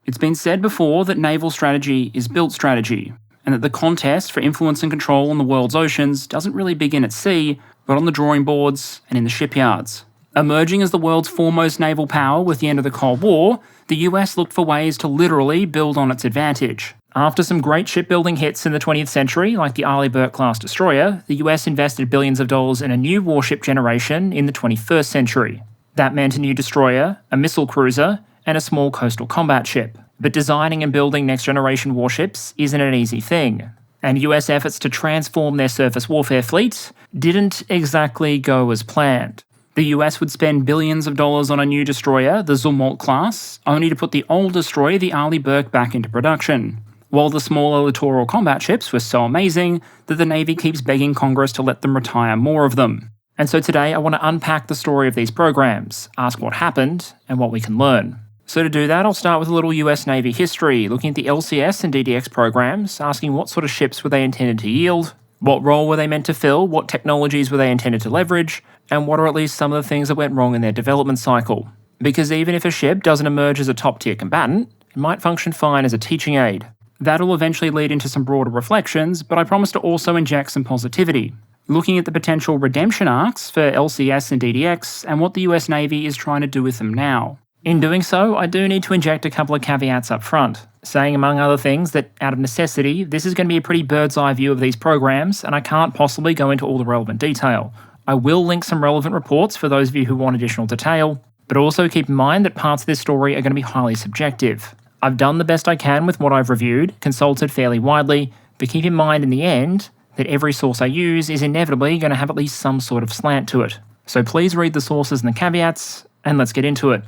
It's been said before that naval strategy is built strategy, and that the contest for influence and control on the world's oceans doesn't really begin at sea, but on the drawing boards and in the shipyards. Emerging as the world's foremost naval power with the end of the Cold War, the US looked for ways to literally build on its advantage. After some great shipbuilding hits in the 20th century, like the Arleigh Burke-class destroyer, the US invested billions of dollars in a new warship generation in the 21st century. That meant a new destroyer, a missile cruiser, and a small coastal combat ship. But designing and building next-generation warships isn't an easy thing, and US efforts to transform their surface warfare fleet didn't exactly go as planned. The US would spend billions of dollars on a new destroyer, the Zumwalt class, only to put the old destroyer, the Arleigh Burke, back into production, while the smaller Littoral combat ships were so amazing that the Navy keeps begging Congress to let them retire more of them. And so today I want to unpack the story of these programs, ask what happened, and what we can learn. So to do that, I'll start with a little US Navy history, looking at the LCS and DDX programs, asking what sort of ships were they intended to yield, what role were they meant to fill, what technologies were they intended to leverage, and what are at least some of the things that went wrong in their development cycle. Because even if a ship doesn't emerge as a top-tier combatant, it might function fine as a teaching aid. That'll eventually lead into some broader reflections, but I promise to also inject some positivity, looking at the potential redemption arcs for LCS and DDX and what the US Navy is trying to do with them now. In doing so, I do need to inject a couple of caveats up front, saying among other things that out of necessity, this is going to be a pretty bird's eye view of these programs, and I can't possibly go into all the relevant detail. I will link some relevant reports for those of you who want additional detail, but also keep in mind that parts of this story are going to be highly subjective. I've done the best I can with what I've reviewed, consulted fairly widely, but keep in mind in the end that every source I use is inevitably going to have at least some sort of slant to it. So please read the sources and the caveats, and let's get into it.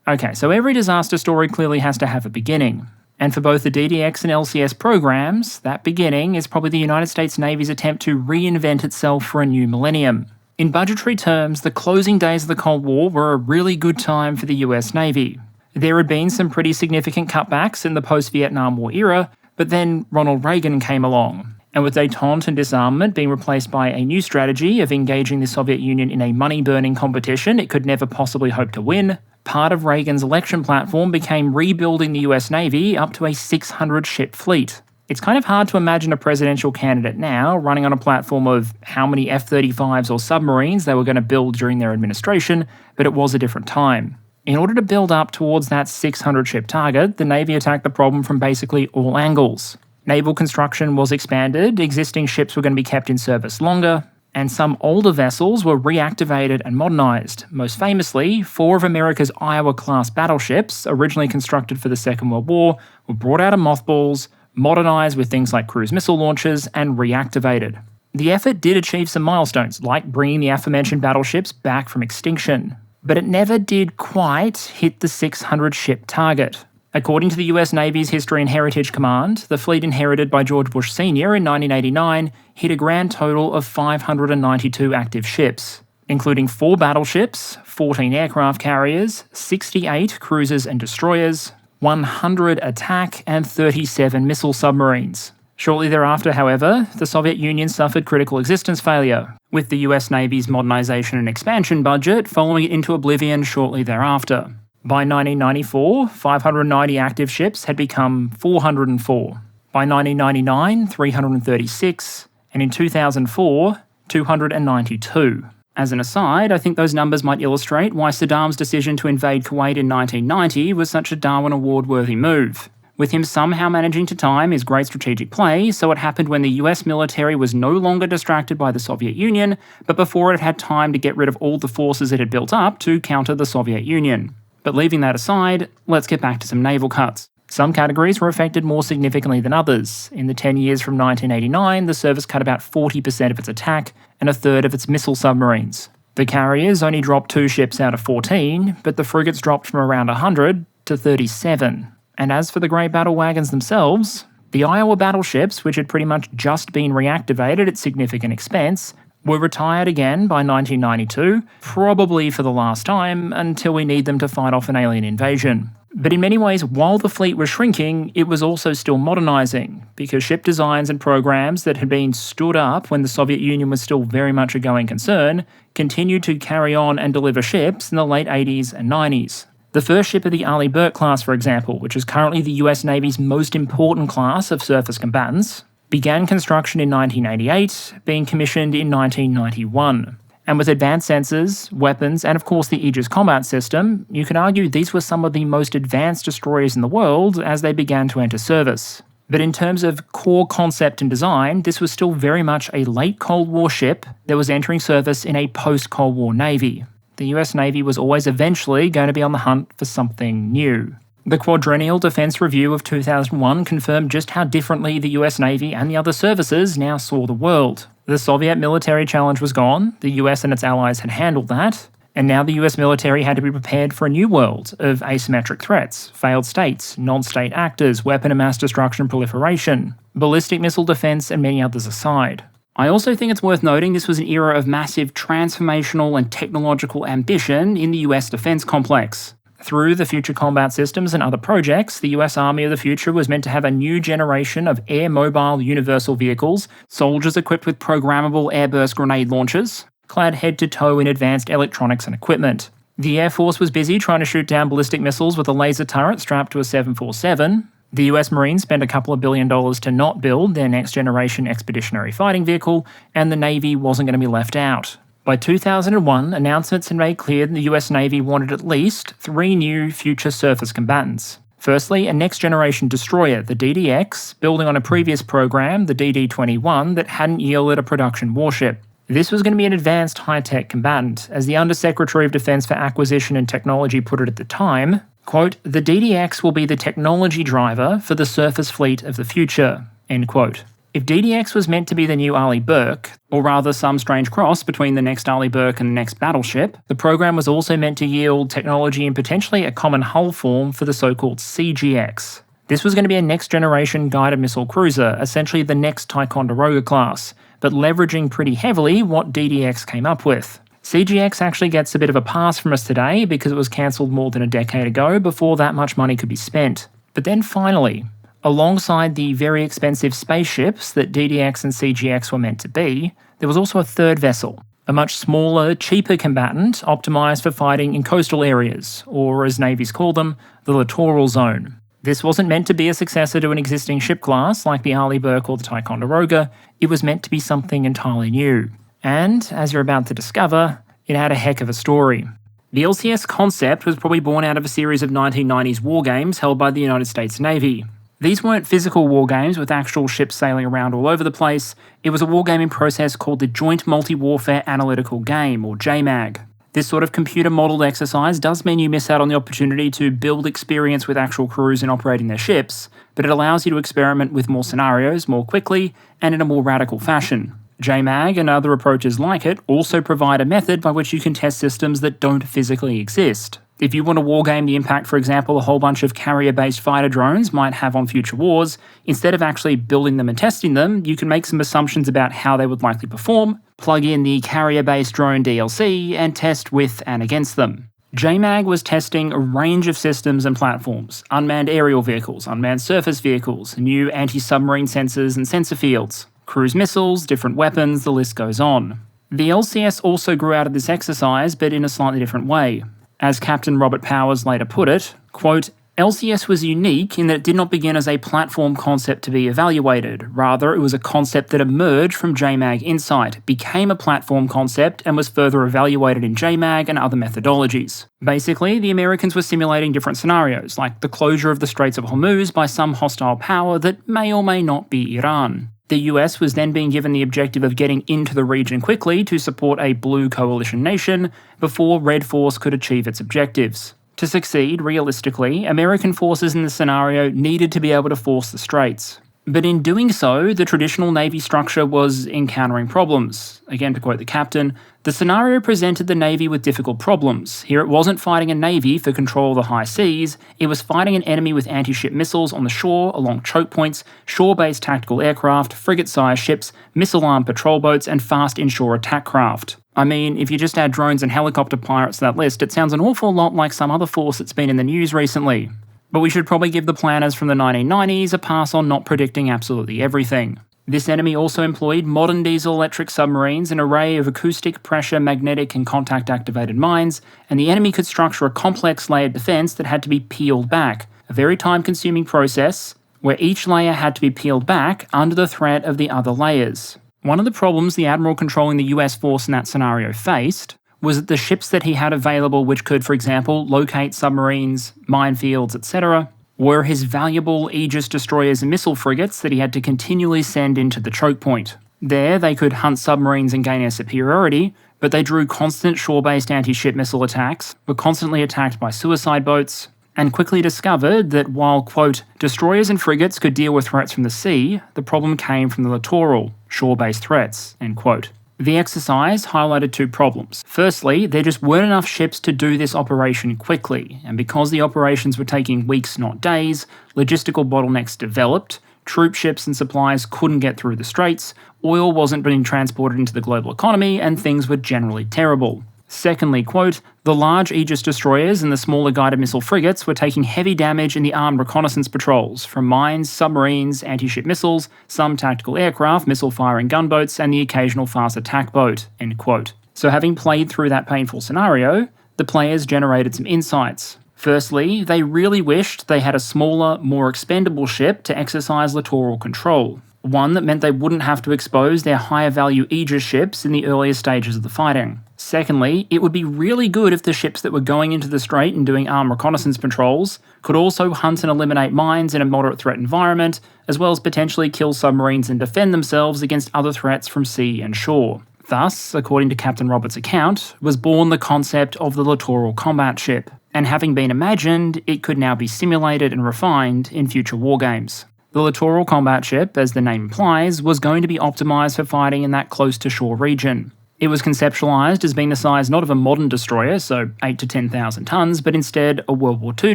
Okay, so every disaster story clearly has to have a beginning. And for both the DDX and LCS programs, that beginning is probably the United States Navy's attempt to reinvent itself for a new millennium. In budgetary terms, the closing days of the Cold War were a really good time for the US Navy. There had been some pretty significant cutbacks in the post-Vietnam War era, but then Ronald Reagan came along. And with détente and disarmament being replaced by a new strategy of engaging the Soviet Union in a money-burning competition it could never possibly hope to win, part of Reagan's election platform became rebuilding the US Navy up to a 600-ship fleet. It's kind of hard to imagine a presidential candidate now running on a platform of how many F-35s or submarines they were going to build during their administration, but it was a different time. In order to build up towards that 600-ship target, the Navy attacked the problem from basically all angles. Naval construction was expanded, existing ships were going to be kept in service longer, and some older vessels were reactivated and modernised. Most famously, 4 of America's Iowa-class battleships, originally constructed for the Second World War, were brought out of mothballs, modernised with things like cruise missile launchers, and reactivated. The effort did achieve some milestones, like bringing the aforementioned battleships back from extinction, but it never did quite hit the 600-ship target. According to the US Navy's History and Heritage Command, the fleet inherited by George Bush Sr. in 1989 hit a grand total of 592 active ships, including 4 battleships, 14 aircraft carriers, 68 cruisers and destroyers, 100 attack and 37 missile submarines. Shortly thereafter, however, the Soviet Union suffered critical existence failure, with the US Navy's modernisation and expansion budget following it into oblivion shortly thereafter. By 1994, 590 active ships had become 404. By 1999, 336, and in 2004, 292. As an aside, I think those numbers might illustrate why Saddam's decision to invade Kuwait in 1990 was such a Darwin Award-worthy move, with him somehow managing to time his great strategic play so it happened when the US military was no longer distracted by the Soviet Union, but before it had time to get rid of all the forces it had built up to counter the Soviet Union. But leaving that aside, let's get back to some naval cuts. Some categories were affected more significantly than others. In the 10 years from 1989, the service cut about 40% of its attack and a third of its missile submarines. The carriers only dropped 2 ships out of 14, but the frigates dropped from around 100 to 37. And as for the Grey Battle Wagons themselves, the Iowa battleships, which had pretty much just been reactivated at significant expense, were retired again by 1992, probably for the last time, until we need them to fight off an alien invasion. But in many ways, while the fleet was shrinking, it was also still modernising, because ship designs and programs that had been stood up when the Soviet Union was still very much a going concern continued to carry on and deliver ships in the late 80s and 90s. The The first ship of the Arleigh Burke class, for example, which is currently the US Navy's most important class of surface combatants, began construction in 1988, being commissioned in 1991. And with advanced sensors, weapons, and of course the Aegis combat system, you can argue these were some of the most advanced destroyers in the world as they began to enter service. But in terms of core concept and design, this was still very much a late Cold War ship that was entering service in a post-Cold War Navy. The US Navy was always eventually going to be on the hunt for something new. The Quadrennial Defense Review of 2001 confirmed just how differently the US Navy and the other services now saw the world. The Soviet military challenge was gone, the US and its allies had handled that, and now the US military had to be prepared for a new world of asymmetric threats, failed states, non-state actors, weapon of mass destruction proliferation, ballistic missile defense, and many others aside. I also think it's worth noting this was an era of massive transformational and technological ambition in the US defense complex. Through the Future Combat Systems and other projects, the US Army of the future was meant to have a new generation of air-mobile universal vehicles, soldiers equipped with programmable airburst grenade launchers, clad head-to-toe in advanced electronics and equipment. The Air Force was busy trying to shoot down ballistic missiles with a laser turret strapped to a 747. The US Marines spent a couple of $1 billion to not build their next-generation expeditionary fighting vehicle, and the Navy wasn't going to be left out. By 2001, announcements had made clear that the US Navy wanted at least 3 new future surface combatants. Firstly, a next-generation destroyer, the DDX, building on a previous program, the DD-21, that hadn't yielded a production warship. This was going to be an advanced high-tech combatant, as the Undersecretary of Defense for Acquisition and Technology put it at the time, quote, "The DDX will be the technology driver for the surface fleet of the future," end quote. If DDX was meant to be the new Arleigh Burke, or rather some strange cross between the next Arleigh Burke and the next battleship, the program was also meant to yield technology and potentially a common hull form for the so-called CGX. This was going to be a next-generation guided missile cruiser, essentially the next Ticonderoga class, but leveraging pretty heavily what DDX came up with. CGX actually gets a bit of a pass from us today because it was cancelled more than a decade ago before that much money could be spent. But then finally, alongside the very expensive spaceships that DDX and CGX were meant to be, there was also a third vessel, a much smaller, cheaper combatant optimised for fighting in coastal areas, or as navies call them, the littoral zone. This wasn't meant to be a successor to an existing ship class like the Arleigh Burke or the Ticonderoga, it was meant to be something entirely new. And, as you're about to discover, it had a heck of a story. The LCS concept was probably born out of a series of 1990s war games held by the United States Navy. These weren't physical war games with actual ships sailing around all over the place, it was a wargaming process called the Joint Multi-Warfare Analytical Game, or JMAG. This sort of computer-modelled exercise does mean you miss out on the opportunity to build experience with actual crews in operating their ships, but it allows you to experiment with more scenarios more quickly and in a more radical fashion. JMAG and other approaches like it also provide a method by which you can test systems that don't physically exist. If you want to wargame the impact, for example, a whole bunch of carrier-based fighter drones might have on future wars, instead of actually building them and testing them, you can make some assumptions about how they would likely perform, plug in the carrier-based drone DLC, and test with and against them. JMAG was testing a range of systems and platforms, unmanned aerial vehicles, unmanned surface vehicles, new anti-submarine sensors and sensor fields, cruise missiles, different weapons, the list goes on. The LCS also grew out of this exercise, but in a slightly different way. As Captain Robert Powers later put it, quote, "LCS was unique in that it did not begin as a platform concept to be evaluated. Rather, it was a concept that emerged from JMAG Insight, became a platform concept, and was further evaluated in JMAG and other methodologies." Basically, the Americans were simulating different scenarios, like the closure of the Straits of Hormuz by some hostile power that may or may not be Iran. The US was then being given the objective of getting into the region quickly to support a blue coalition nation before Red Force could achieve its objectives. To succeed, realistically, American forces in the scenario needed to be able to force the Straits. But in doing so, the traditional Navy structure was encountering problems. Again, to quote the captain, "The scenario presented the Navy with difficult problems. Here it wasn't fighting a Navy for control of the high seas, it was fighting an enemy with anti-ship missiles on the shore, along choke points, shore-based tactical aircraft, frigate-sized ships, missile-armed patrol boats, and fast inshore attack craft." I mean, if you just add drones and helicopter pirates to that list, it sounds an awful lot like some other force that's been in the news recently. But we should probably give the planners from the 1990s a pass on not predicting absolutely everything. This enemy also employed modern diesel-electric submarines, an array of acoustic, pressure, magnetic and contact-activated mines, and the enemy could structure a complex layered defence that had to be peeled back, a very time-consuming process where each layer had to be peeled back under the threat of the other layers. One of the problems the Admiral controlling the US force in that scenario faced was that the ships that he had available, which could, for example, locate submarines, minefields, etc., were his valuable Aegis destroyers and missile frigates that he had to continually send into the choke point. There, they could hunt submarines and gain air superiority, but they drew constant shore-based anti-ship missile attacks, were constantly attacked by suicide boats, and quickly discovered that while, quote, destroyers and frigates could deal with threats from the sea, the problem came from the littoral, shore-based threats, end quote. The exercise highlighted two problems. Firstly, there just weren't enough ships to do this operation quickly, and because the operations were taking weeks, not days, logistical bottlenecks developed, troop ships and supplies couldn't get through the straits, oil wasn't being transported into the global economy, and things were generally terrible. Secondly, quote, the large Aegis destroyers and the smaller guided missile frigates were taking heavy damage in the armed reconnaissance patrols, from mines, submarines, anti-ship missiles, some tactical aircraft, missile-firing gunboats, and the occasional fast attack boat, end quote. So having played through that painful scenario, the players generated some insights. Firstly, they really wished they had a smaller, more expendable ship to exercise littoral control. One that meant they wouldn't have to expose their higher value Aegis ships in the earlier stages of the fighting. Secondly, it would be really good if the ships that were going into the strait and doing armed reconnaissance patrols could also hunt and eliminate mines in a moderate threat environment, as well as potentially kill submarines and defend themselves against other threats from sea and shore. Thus, according to Captain Roberts' account, was born the concept of the littoral combat ship, and having been imagined, it could now be simulated and refined in future wargames. The littoral combat ship, as the name implies, was going to be optimised for fighting in that close-to-shore region. It was conceptualised as being the size not of a modern destroyer, so 8 to 10,000 tonnes, but instead a World War II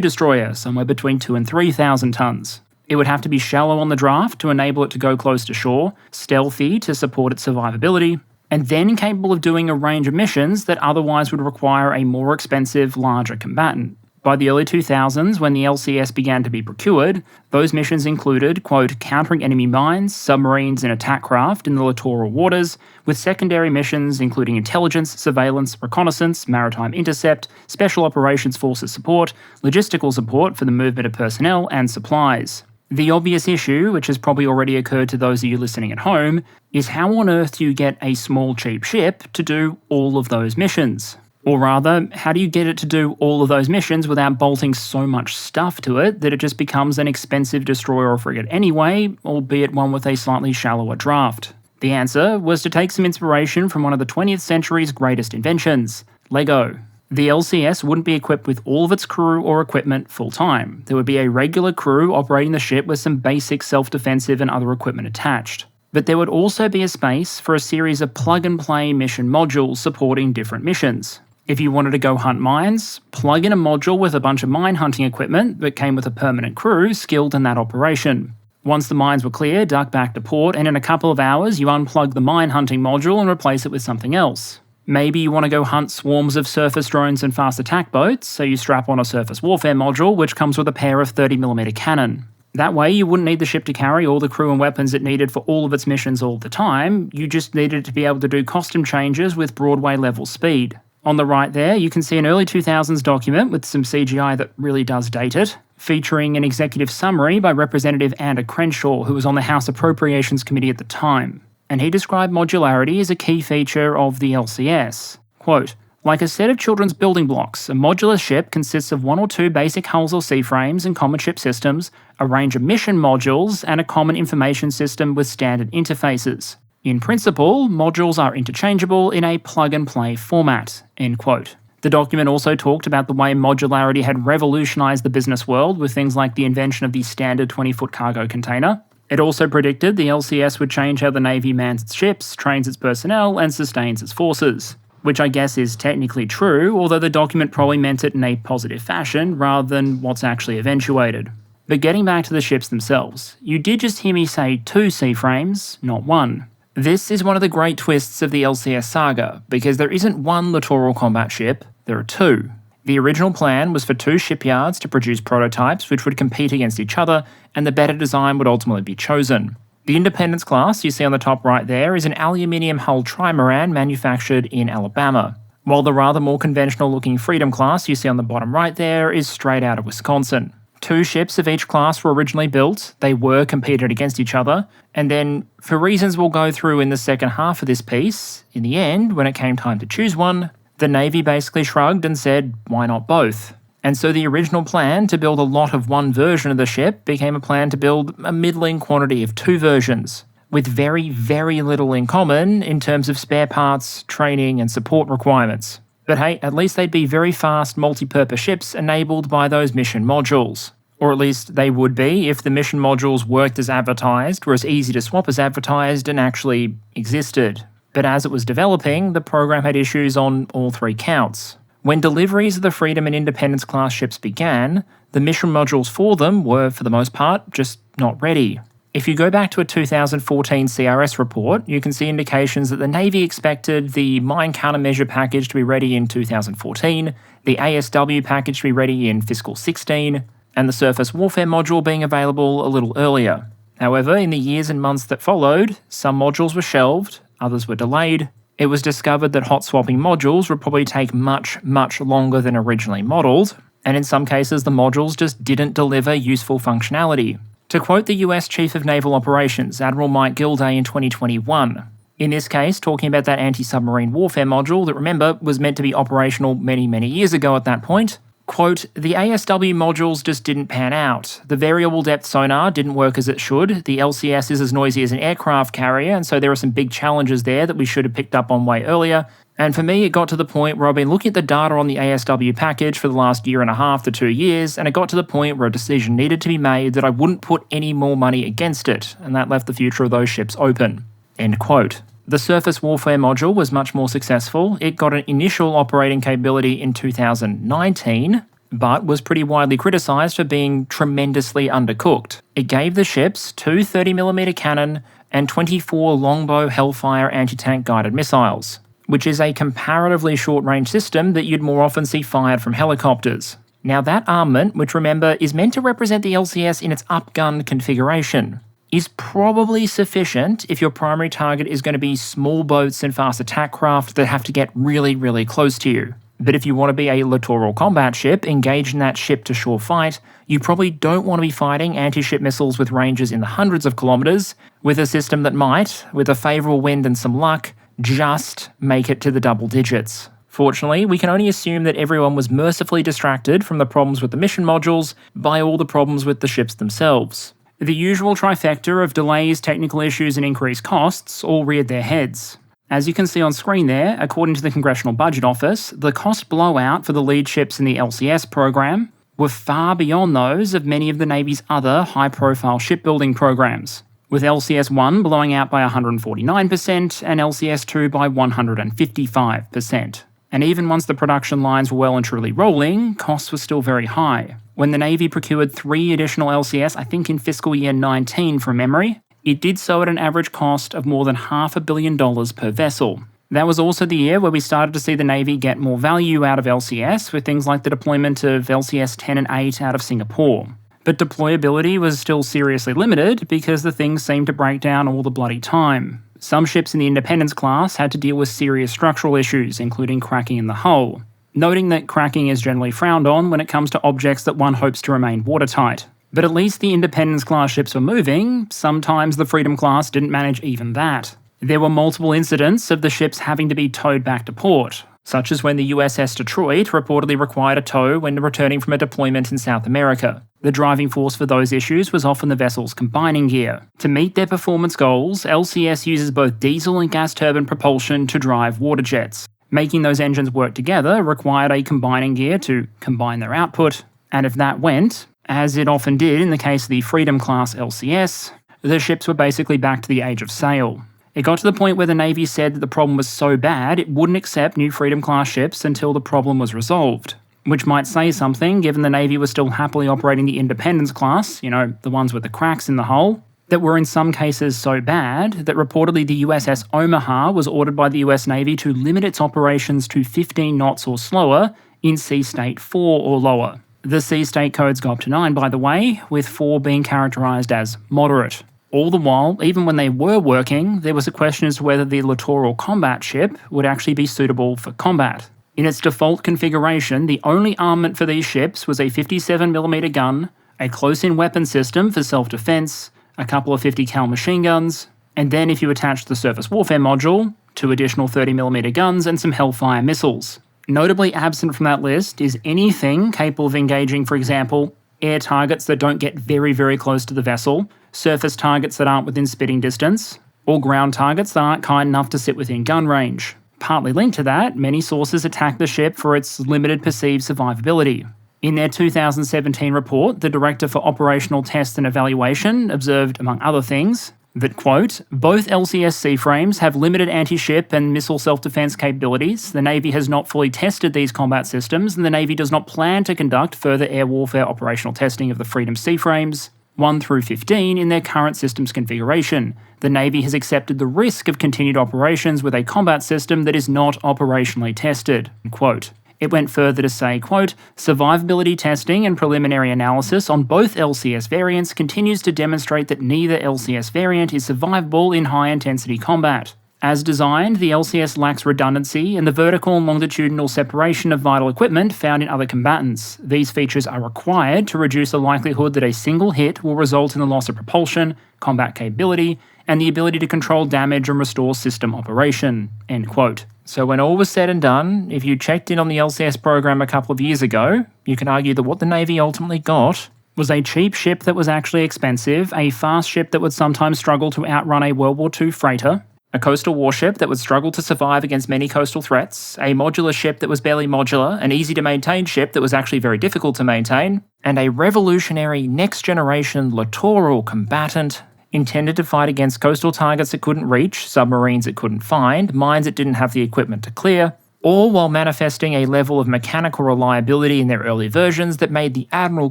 destroyer, somewhere between 2 and 3,000 tonnes. It would have to be shallow on the draft to enable it to go close to shore, stealthy to support its survivability, and then capable of doing a range of missions that otherwise would require a more expensive, larger combatant. By the early 2000s, when the LCS began to be procured, those missions included, quote, countering enemy mines, submarines and attack craft in the littoral waters, with secondary missions including intelligence, surveillance, reconnaissance, maritime intercept, special operations forces support, logistical support for the movement of personnel and supplies. The obvious issue, which has probably already occurred to those of you listening at home, is how on earth do you get a small cheap ship to do all of those missions? Or rather, how do you get it to do all of those missions without bolting so much stuff to it that it just becomes an expensive destroyer or frigate anyway, albeit one with a slightly shallower draft? The answer was to take some inspiration from one of the 20th century's greatest inventions, Lego. The LCS wouldn't be equipped with all of its crew or equipment full-time. There would be a regular crew operating the ship with some basic self-defensive and other equipment attached. But there would also be a space for a series of plug-and-play mission modules supporting different missions. If you wanted to go hunt mines, plug in a module with a bunch of mine hunting equipment that came with a permanent crew skilled in that operation. Once the mines were clear, duck back to port, and in a couple of hours you unplug the mine hunting module and replace it with something else. Maybe you want to go hunt swarms of surface drones and fast attack boats, so you strap on a surface warfare module which comes with a pair of 30mm cannon. That way you wouldn't need the ship to carry all the crew and weapons it needed for all of its missions all the time, you just needed it to be able to do costume changes with Broadway level speed. On the right there, you can see an early 2000s document with some CGI that really does date it, featuring an executive summary by Representative Anna Crenshaw, who was on the House Appropriations Committee at the time. And he described modularity as a key feature of the LCS. Quote, like a set of children's building blocks, a modular ship consists of one or two basic hulls or C-frames and common ship systems, a range of mission modules, and a common information system with standard interfaces. In principle, modules are interchangeable in a plug-and-play format, end quote. The document also talked about the way modularity had revolutionised the business world with things like the invention of the standard 20-foot cargo container. It also predicted the LCS would change how the Navy mans its ships, trains its personnel, and sustains its forces. Which I guess is technically true, although the document probably meant it in a positive fashion rather than what's actually eventuated. But getting back to the ships themselves, you did just hear me say 2 C-frames, not 1. This is one of the great twists of the LCS saga, because there isn't one littoral combat ship, there are 2. The original plan was for 2 shipyards to produce prototypes which would compete against each other, and the better design would ultimately be chosen. The Independence class you see on the top right there is an aluminium-hulled trimaran manufactured in Alabama, while the rather more conventional-looking Freedom class you see on the bottom right there is straight out of Wisconsin. 2 ships of each class were originally built, they were competed against each other, and then, for reasons we'll go through in the second half of this piece, in the end, when it came time to choose one, the Navy basically shrugged and said, why not both? And so the original plan to build a lot of one version of the ship became a plan to build a middling quantity of 2 versions, with very, very little in common in terms of spare parts, training, and support requirements. But hey, at least they'd be very fast, multi-purpose ships enabled by those mission modules. Or at least they would be if the mission modules worked as advertised, were as easy to swap as advertised, and actually existed. But as it was developing, the program had issues on all 3 counts. When deliveries of the Freedom and Independence class ships began, the mission modules for them were, for the most part, just not ready. If you go back to a 2014 CRS report, you can see indications that the Navy expected the mine countermeasure package to be ready in 2014, the ASW package to be ready in fiscal 16, and the surface warfare module being available a little earlier. However, in the years and months that followed, some modules were shelved, others were delayed. It was discovered that hot swapping modules would probably take much, much longer than originally modelled, and in some cases the modules just didn't deliver useful functionality. To quote the US Chief of Naval Operations, Admiral Mike Gilday in 2021, in this case talking about that anti-submarine warfare module that, remember, was meant to be operational many, many years ago at that point, quote, the ASW modules just didn't pan out. The variable depth sonar didn't work as it should. The LCS is as noisy as an aircraft carrier, and so there are some big challenges there that we should have picked up on way earlier. And for me, it got to the point where I've been looking at the data on the ASW package for the last 1.5 to 2 years, and it got to the point where a decision needed to be made that I wouldn't put any more money against it, and that left the future of those ships open. End quote. The surface warfare module was much more successful. It got an initial operating capability in 2019, but was pretty widely criticised for being tremendously undercooked. It gave the ships 2 30mm cannon and 24 longbow Hellfire anti-tank guided missiles, which is a comparatively short-range system that you'd more often see fired from helicopters. Now that armament, which remember is meant to represent the LCS in its upgun configuration, is probably sufficient if your primary target is going to be small boats and fast attack craft that have to get really, really close to you. But if you want to be a littoral combat ship engaged in that ship-to-shore fight, you probably don't want to be fighting anti-ship missiles with ranges in the hundreds of kilometres, with a system that might, with a favourable wind and some luck, just make it to the double digits. Fortunately, we can only assume that everyone was mercifully distracted from the problems with the mission modules by all the problems with the ships themselves. The usual trifecta of delays, technical issues, and increased costs all reared their heads. As you can see on screen there, according to the Congressional Budget Office, the cost blowout for the lead ships in the LCS program were far beyond those of many of the Navy's other high-profile shipbuilding programs, with LCS-1 blowing out by 149% and LCS-2 by 155%. And even once the production lines were well and truly rolling, costs were still very high. When the Navy procured 3 additional LCS, I think in fiscal year 19 from memory, it did so at an average cost of more than $500 million per vessel. That was also the year where we started to see the Navy get more value out of LCS, with things like the deployment of LCS 10 and 8 out of Singapore. But deployability was still seriously limited because the things seemed to break down all the bloody time. Some ships in the Independence class had to deal with serious structural issues, including cracking in the hull, noting that cracking is generally frowned on when it comes to objects that one hopes to remain watertight. But at least the Independence class ships were moving. Sometimes the Freedom class didn't manage even that. There were multiple incidents of the ships having to be towed back to port, such as when the USS Detroit reportedly required a tow when returning from a deployment in South America. The driving force for those issues was often the vessel's combining gear. To meet their performance goals, LCS uses both diesel and gas turbine propulsion to drive water jets. Making those engines work together required a combining gear to combine their output, and if that went, as it often did in the case of the Freedom class LCS, the ships were basically back to the age of sail. It got to the point where the Navy said that the problem was so bad it wouldn't accept new Freedom class ships until the problem was resolved. Which might say something given the Navy was still happily operating the Independence class, the ones with the cracks in the hull, that were in some cases so bad that reportedly the USS Omaha was ordered by the US Navy to limit its operations to 15 knots or slower in Sea State 4 or lower. The Sea State codes go up to 9, by the way, with 4 being characterised as moderate. All the while, even when they were working, there was a question as to whether the Littoral combat ship would actually be suitable for combat. In its default configuration, the only armament for these ships was a 57mm gun, a close-in weapon system for self-defense, a couple of 50 cal machine guns, and then if you attached the surface warfare module, 2 additional 30mm guns and some Hellfire missiles. Notably absent from that list is anything capable of engaging, for example, air targets that don't get very, very close to the vessel, surface targets that aren't within spitting distance, or ground targets that aren't kind enough to sit within gun range. Partly linked to that, many sources attack the ship for its limited perceived survivability. In their 2017 report, the Director for Operational Test and Evaluation observed, among other things, that, quote, both LCS C-frames have limited anti-ship and missile self-defense capabilities, the Navy has not fully tested these combat systems, and the Navy does not plan to conduct further air warfare operational testing of the Freedom C-frames 1 through 15 in their current systems configuration. The Navy has accepted the risk of continued operations with a combat system that is not operationally tested, quote. It went further to say, quote, survivability testing and preliminary analysis on both LCS variants continues to demonstrate that neither LCS variant is survivable in high-intensity combat. As designed, the LCS lacks redundancy and the vertical and longitudinal separation of vital equipment found in other combatants. These features are required to reduce the likelihood that a single hit will result in the loss of propulsion, combat capability, and the ability to control damage and restore system operation, end quote. So when all was said and done, if you checked in on the LCS program a couple of years ago, you can argue that what the Navy ultimately got was a cheap ship that was actually expensive, a fast ship that would sometimes struggle to outrun a World War II freighter, a coastal warship that would struggle to survive against many coastal threats, a modular ship that was barely modular, an easy-to-maintain ship that was actually very difficult to maintain, and a revolutionary next-generation littoral combatant intended to fight against coastal targets it couldn't reach, submarines it couldn't find, mines it didn't have the equipment to clear, all while manifesting a level of mechanical reliability in their early versions that made the Admiral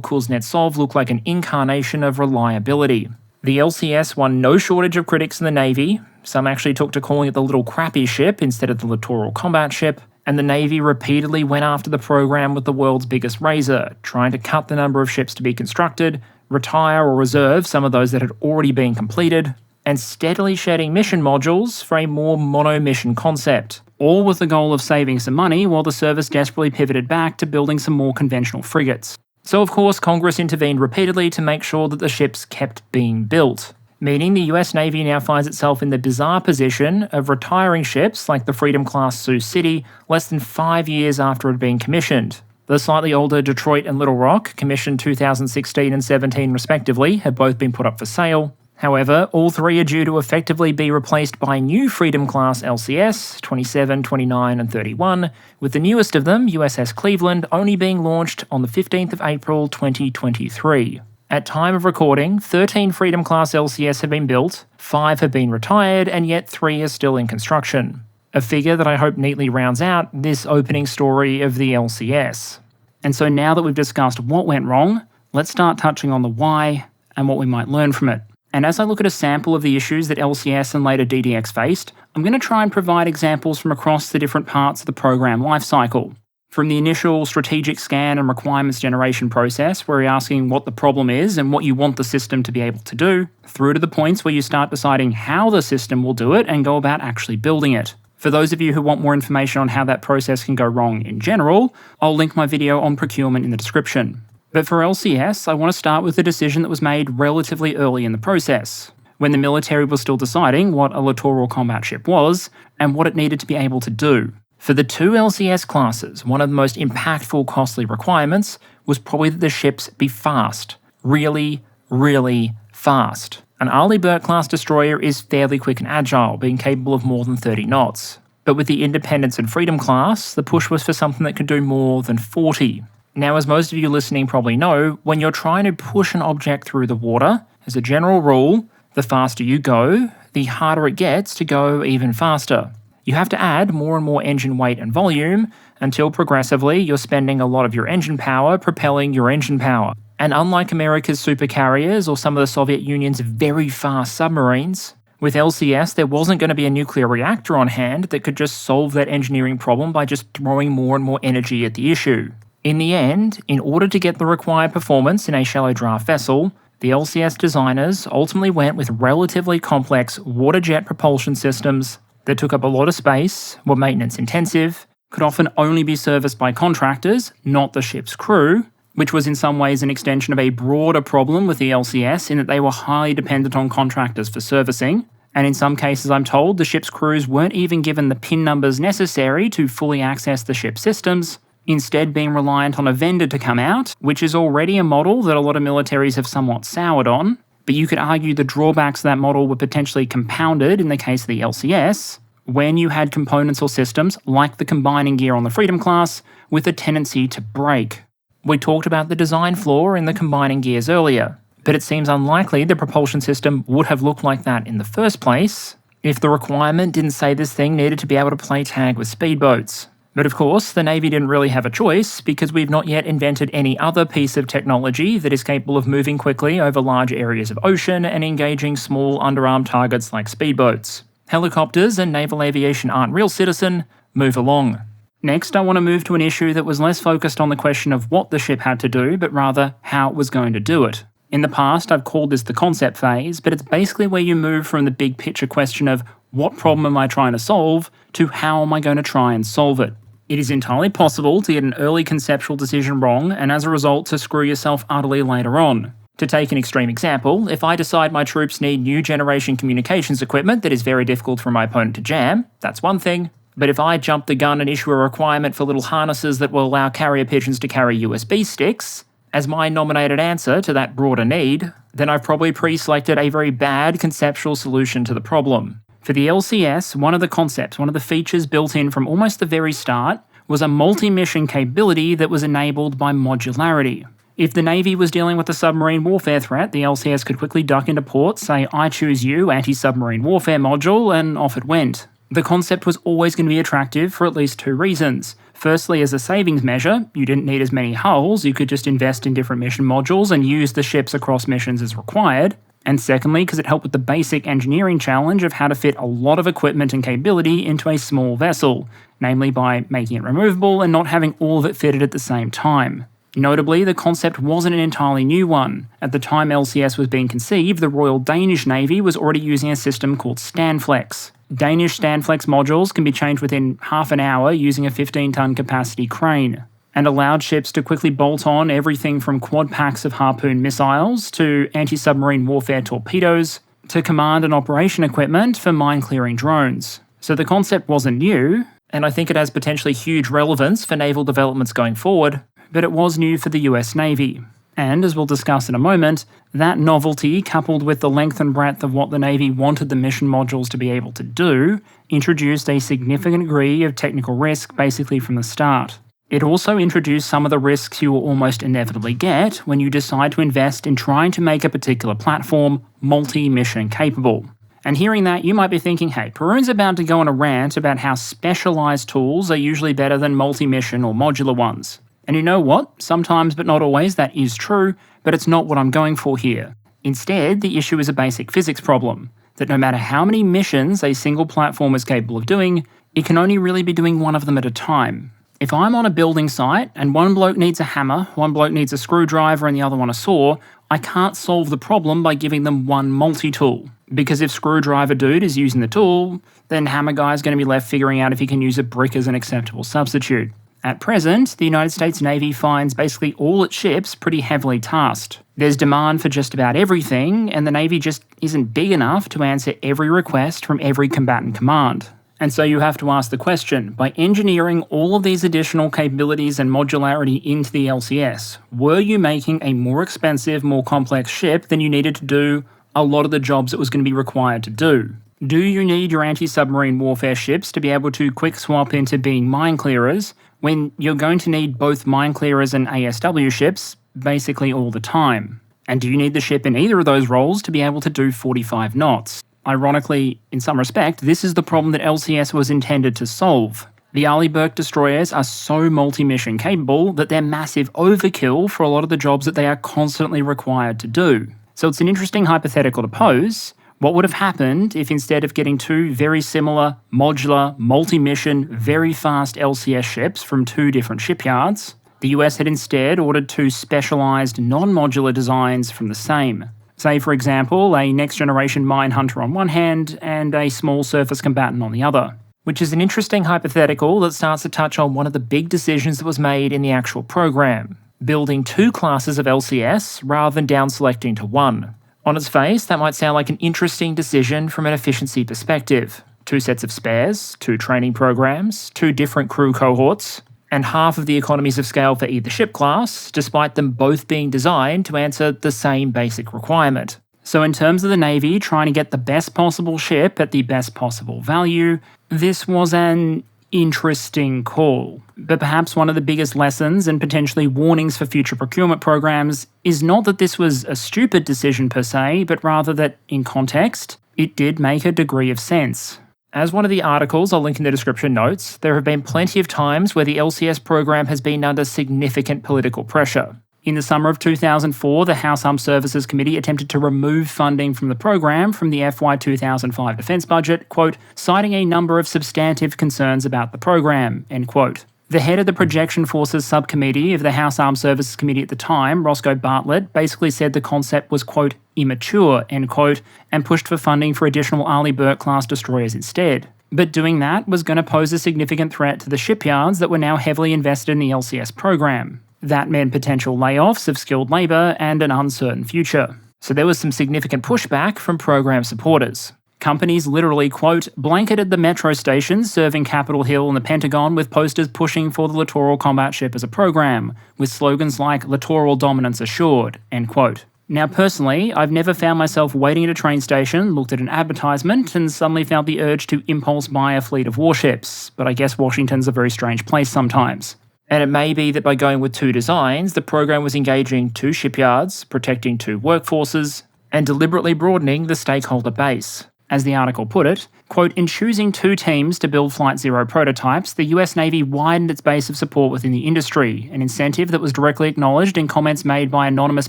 Kuznetsov look like an incarnation of reliability. The LCS won no shortage of critics in the Navy. Some actually took to calling it the little crappy ship instead of the littoral combat ship, and the Navy repeatedly went after the program with the world's biggest razor, trying to cut the number of ships to be constructed, retire or reserve some of those that had already been completed, and steadily shedding mission modules for a more mono-mission concept, all with the goal of saving some money while the service desperately pivoted back to building some more conventional frigates. So of course Congress intervened repeatedly to make sure that the ships kept being built, meaning the US Navy now finds itself in the bizarre position of retiring ships like the Freedom-class Sioux City less than 5 years after it had been commissioned. The slightly older Detroit and Little Rock, commissioned 2016 and 17 respectively, have both been put up for sale. However, all three are due to effectively be replaced by new Freedom-class LCS, 27, 29 and 31, with the newest of them, USS Cleveland, only being launched on the 15th of April 2023. At time of recording, 13 Freedom-class LCS have been built, 5 have been retired, and yet 3 are still in construction. A figure that I hope neatly rounds out this opening story of the LCS. And so now that we've discussed what went wrong, let's start touching on the why and what we might learn from it. And as I look at a sample of the issues that LCS and later DDX faced, I'm going to try and provide examples from across the different parts of the program lifecycle. From the initial strategic scan and requirements generation process, where you're asking what the problem is and what you want the system to be able to do, through to the points where you start deciding how the system will do it and go about actually building it. For those of you who want more information on how that process can go wrong in general, I'll link my video on procurement in the description. But for LCS, I want to start with a decision that was made relatively early in the process, when the military was still deciding what a littoral combat ship was and what it needed to be able to do. For the two LCS classes, one of the most impactful costly requirements was probably that the ships be fast. Really, really fast. An Arleigh-Burke-class destroyer is fairly quick and agile, being capable of more than 30 knots. But with the Independence and Freedom class, the push was for something that could do more than 40. Now, as most of you listening probably know, when you're trying to push an object through the water, as a general rule, the faster you go, the harder it gets to go even faster. You have to add more and more engine weight and volume until progressively you're spending a lot of your engine power propelling your engine power. And unlike America's supercarriers or some of the Soviet Union's very fast submarines, with LCS there wasn't going to be a nuclear reactor on hand that could just solve that engineering problem by just throwing more and more energy at the issue. In the end, in order to get the required performance in a shallow draft vessel, the LCS designers ultimately went with relatively complex water jet propulsion systems that took up a lot of space, were maintenance intensive, could often only be serviced by contractors, not the ship's crew, which was in some ways an extension of a broader problem with the LCS in that they were highly dependent on contractors for servicing, and in some cases I'm told the ship's crews weren't even given the PIN numbers necessary to fully access the ship's systems, instead being reliant on a vendor to come out, which is already a model that a lot of militaries have somewhat soured on, but you could argue the drawbacks of that model were potentially compounded in the case of the LCS, when you had components or systems, like the combining gear on the Freedom class, with a tendency to break. We talked about the design flaw in the combining gears earlier, but it seems unlikely the propulsion system would have looked like that in the first place if the requirement didn't say this thing needed to be able to play tag with speedboats. But of course, the Navy didn't really have a choice because we've not yet invented any other piece of technology that is capable of moving quickly over large areas of ocean and engaging small underarm targets like speedboats. Helicopters and naval aviation aren't real, citizen. Move along. Next, I want to move to an issue that was less focused on the question of what the ship had to do, but rather how it was going to do it. In the past, I've called this the concept phase, but it's basically where you move from the big picture question of what problem am I trying to solve to how am I going to try and solve it. It is entirely possible to get an early conceptual decision wrong and as a result to screw yourself utterly later on. To take an extreme example, if I decide my troops need new generation communications equipment that is very difficult for my opponent to jam, that's one thing. But if I jump the gun and issue a requirement for little harnesses that will allow carrier pigeons to carry USB sticks, as my nominated answer to that broader need, then I've probably pre-selected a very bad conceptual solution to the problem. For the LCS, one of the features built in from almost the very start was a multi-mission capability that was enabled by modularity. If the Navy was dealing with a submarine warfare threat, the LCS could quickly duck into port, say I choose you, anti-submarine warfare module, and off it went. The concept was always going to be attractive for at least two reasons. Firstly, as a savings measure, you didn't need as many hulls, you could just invest in different mission modules and use the ships across missions as required. And secondly, because it helped with the basic engineering challenge of how to fit a lot of equipment and capability into a small vessel, namely by making it removable and not having all of it fitted at the same time. Notably, the concept wasn't an entirely new one. At the time LCS was being conceived, the Royal Danish Navy was already using a system called Standflex. Danish Standflex modules can be changed within half an hour using a 15-ton capacity crane, and allowed ships to quickly bolt on everything from quad packs of Harpoon missiles to anti-submarine warfare torpedoes to command and operation equipment for mine-clearing drones. So the concept wasn't new, and I think it has potentially huge relevance for naval developments going forward, but it was new for the US Navy. And, as we'll discuss in a moment, that novelty, coupled with the length and breadth of what the Navy wanted the mission modules to be able to do, introduced a significant degree of technical risk basically from the start. It also introduced some of the risks you will almost inevitably get when you decide to invest in trying to make a particular platform multi-mission capable. And hearing that, you might be thinking, hey, Perun's about to go on a rant about how specialised tools are usually better than multi-mission or modular ones. And you know what? Sometimes, but not always, that is true, but it's not what I'm going for here. Instead, the issue is a basic physics problem, that no matter how many missions a single platform is capable of doing, it can only really be doing one of them at a time. If I'm on a building site and one bloke needs a hammer, one bloke needs a screwdriver and the other one a saw, I can't solve the problem by giving them one multi-tool. Because if screwdriver dude is using the tool, then hammer guy is going to be left figuring out if he can use a brick as an acceptable substitute. At present, the United States Navy finds basically all its ships pretty heavily tasked. There's demand for just about everything, and the Navy just isn't big enough to answer every request from every combatant command. And so you have to ask the question, by engineering all of these additional capabilities and modularity into the LCS, were you making a more expensive, more complex ship than you needed to do a lot of the jobs it was going to be required to do? Do you need your anti-submarine warfare ships to be able to quick swap into being mine clearers when you're going to need both mine clearers and ASW ships basically all the time? And do you need the ship in either of those roles to be able to do 45 knots? Ironically, in some respect, this is the problem that LCS was intended to solve. The Arleigh-Burke destroyers are so multi-mission capable that they're massive overkill for a lot of the jobs that they are constantly required to do. So it's an interesting hypothetical to pose. What would have happened if instead of getting two very similar, modular, multi-mission, very fast LCS ships from two different shipyards, The US had instead ordered two specialised non-modular designs from the same. Say, for example, a next-generation mine hunter on one hand and a small surface combatant on the other. Which is an interesting hypothetical that starts to touch on one of the big decisions that was made in the actual program, building two classes of LCS rather than down-selecting to one. On its face, that might sound like an interesting decision from an efficiency perspective. Two sets of spares, two training programs, two different crew cohorts, and half of the economies of scale for either ship class, despite them both being designed to answer the same basic requirement. So in terms of the Navy trying to get the best possible ship at the best possible value, this was an interesting call. But perhaps one of the biggest lessons and potentially warnings for future procurement programs is not that this was a stupid decision per se, but rather that, in context, it did make a degree of sense. As one of the articles I'll link in the description notes, there have been plenty of times where the LCS program has been under significant political pressure. In the summer of 2004, the House Armed Services Committee attempted to remove funding from the program from the FY 2005 defence budget, quote, citing a number of substantive concerns about the program, end quote. The head of the Projection Forces Subcommittee of the House Armed Services Committee at the time, Roscoe Bartlett, basically said the concept was, quote, immature, end quote, and pushed for funding for additional Arleigh Burke-class destroyers instead. But doing that was going to pose a significant threat to the shipyards that were now heavily invested in the LCS program. That meant potential layoffs of skilled labour and an uncertain future. So there was some significant pushback from program supporters. Companies literally, quote, blanketed the metro stations serving Capitol Hill and the Pentagon with posters pushing for the Littoral combat ship as a program, with slogans like Littoral dominance assured, end quote. Now personally, I've never found myself waiting at a train station, looked at an advertisement, and suddenly felt the urge to impulse buy a fleet of warships, but I guess Washington's a very strange place sometimes. And it may be that by going with two designs, the program was engaging two shipyards, protecting two workforces, and deliberately broadening the stakeholder base. As the article put it, quote, in choosing two teams to build Flight Zero prototypes, the US Navy widened its base of support within the industry, an incentive that was directly acknowledged in comments made by anonymous